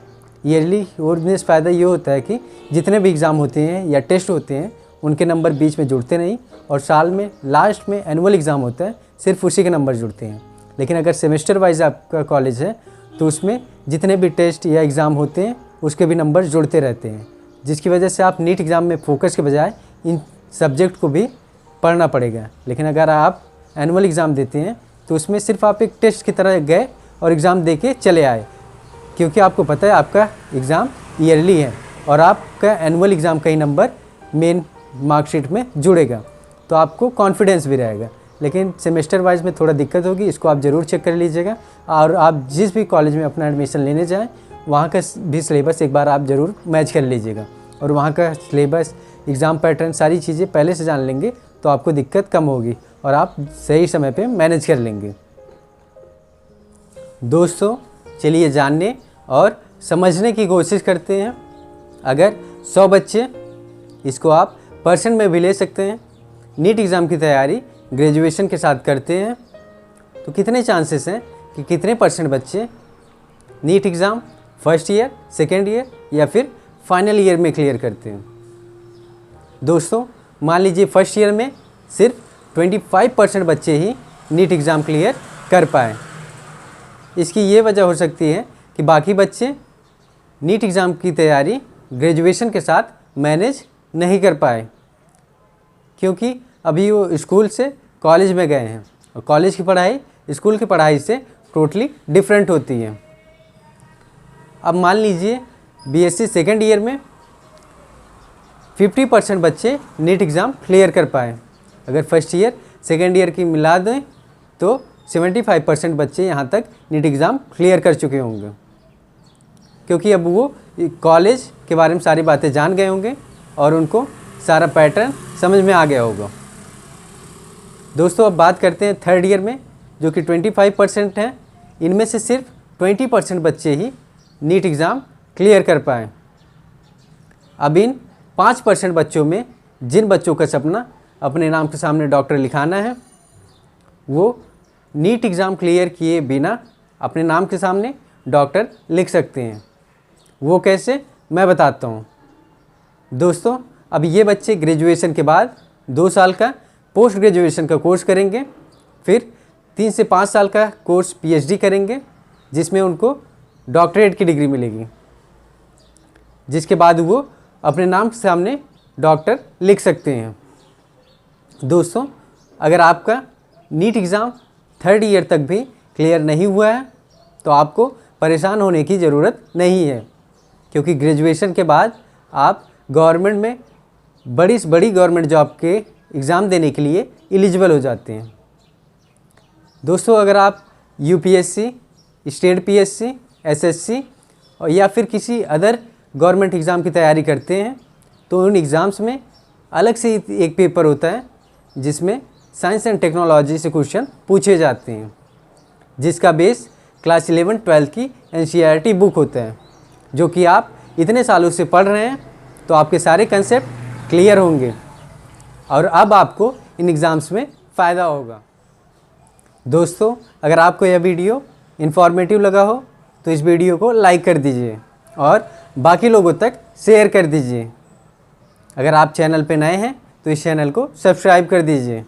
ईयरली होने से फ़ायदा ये होता है कि जितने भी एग्ज़ाम होते हैं या टेस्ट होते हैं उनके नंबर बीच में जुड़ते नहीं, और साल में लास्ट में एनुअल एग्ज़ाम होता है, सिर्फ उसी के नंबर जुड़ते हैं। लेकिन अगर सेमेस्टर वाइज आपका कॉलेज है तो उसमें जितने भी टेस्ट या एग्ज़ाम होते हैं उसके भी नंबर जुड़ते रहते हैं, जिसकी वजह से आप नीट एग्ज़ाम में फोकस के बजाय इन सब्जेक्ट को भी पढ़ना पड़ेगा। लेकिन अगर आप एनुअल एग्ज़ाम देते हैं तो उसमें सिर्फ आप एक टेस्ट की तरह गए और एग्ज़ाम दे के चले आए, क्योंकि आपको पता है आपका एग्ज़ाम ईयरली है और आपका एनुअल एग्ज़ाम का ही नंबर मेन मार्कशीट में जुड़ेगा, तो आपको कॉन्फिडेंस भी रहेगा। लेकिन सेमेस्टर वाइज में थोड़ा दिक्कत होगी, इसको आप ज़रूर चेक कर लीजिएगा। और आप जिस भी कॉलेज में अपना एडमिशन लेने जाएँ वहाँ का भी सिलेबस एक बार आप ज़रूर मैच कर लीजिएगा, और वहाँ का सिलेबस, एग्ज़ाम पैटर्न, सारी चीज़ें पहले से जान लेंगे तो आपको दिक्कत कम होगी और आप सही समय पे मैनेज कर लेंगे। दोस्तों, चलिए जानने और समझने की कोशिश करते हैं। अगर 100 बच्चे, इसको आप परसेंट में भी ले सकते हैं, नीट एग्ज़ाम की तैयारी ग्रेजुएशन के साथ करते हैं तो कितने चांसेस हैं कि कितने परसेंट बच्चे NEET exam first year, second year या फिर फाइनल ईयर में क्लियर करते हैं। दोस्तों, मान लीजिए फर्स्ट ईयर में सिर्फ 25% बच्चे ही नीट एग्ज़ाम क्लियर कर पाए। इसकी ये वजह हो सकती है कि बाकी बच्चे नीट एग्ज़ाम की तैयारी ग्रेजुएशन के साथ मैनेज नहीं कर पाए, क्योंकि अभी वो स्कूल से कॉलेज में गए हैं और कॉलेज की पढ़ाई स्कूल की पढ़ाई से टोटली डिफरेंट होती है। अब मान लीजिए बीएससी सेकेंड ईयर में 50% बच्चे नीट एग्ज़ाम क्लियर कर पाए। अगर फर्स्ट ईयर सेकेंड ईयर की मिला दें तो 75% बच्चे यहाँ तक नीट एग्ज़ाम क्लियर कर चुके होंगे, क्योंकि अब वो कॉलेज के बारे में सारी बातें जान गए होंगे और उनको सारा पैटर्न समझ में आ गया होगा। दोस्तों, अब बात करते हैं थर्ड ईयर में, जो कि 25% हैं। इनमें से सिर्फ 20% बच्चे ही नीट एग्ज़ाम क्लियर कर पाए। अब इन 5% बच्चों में जिन बच्चों का सपना अपने नाम के सामने डॉक्टर लिखाना है, वो नीट एग्ज़ाम क्लियर किए बिना अपने नाम के सामने डॉक्टर लिख सकते हैं। वो कैसे, मैं बताता हूँ। दोस्तों, अब ये बच्चे ग्रेजुएशन के बाद 2 साल का पोस्ट ग्रेजुएशन का कोर्स करेंगे, फिर 3 से 5 साल का कोर्स पीएचडी करेंगे, जिसमें उनको डॉक्टरेट की डिग्री मिलेगी, जिसके बाद वो अपने नाम के सामने डॉक्टर लिख सकते हैं। दोस्तों, अगर आपका नीट एग्ज़ाम थर्ड ईयर तक भी क्लियर नहीं हुआ है तो आपको परेशान होने की ज़रूरत नहीं है, क्योंकि ग्रेजुएशन के बाद आप गवर्नमेंट में बड़ी से बड़ी गवर्नमेंट जॉब के एग्ज़ाम देने के लिए एलिजिबल हो जाते हैं। दोस्तों, अगर आप यूपीएससी, स्टेट पीएससी, एसएससी और या फिर किसी अदर गवर्नमेंट एग्ज़ाम की तैयारी करते हैं तो उन एग्ज़ाम्स में अलग से एक पेपर होता है जिसमें साइंस एंड टेक्नोलॉजी से क्वेश्चन पूछे जाते हैं, जिसका बेस क्लास 11-12 की NCERT बुक होता है, जो कि आप इतने सालों से पढ़ रहे हैं, तो आपके सारे कंसेप्ट क्लियर होंगे और अब आपको इन एग्ज़ाम्स में फ़ायदा होगा। दोस्तों, अगर आपको यह वीडियो इन्फॉर्मेटिव लगा हो तो इस वीडियो को लाइक कर दीजिए और बाकी लोगों तक शेयर कर दीजिए। अगर आप चैनल पे नए हैं तो इस चैनल को सब्सक्राइब कर दीजिए।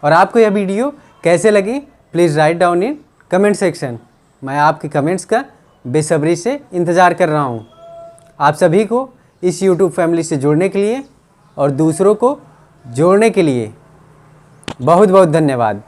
और आपको यह वीडियो कैसे लगी please write down in comment section. मैं आपके कमेंट्स का बेसब्री से इंतज़ार कर रहा हूँ। आप सभी को इस YouTube फैमिली से जुड़ने के लिए और दूसरों को जोड़ने के लिए बहुत बहुत धन्यवाद।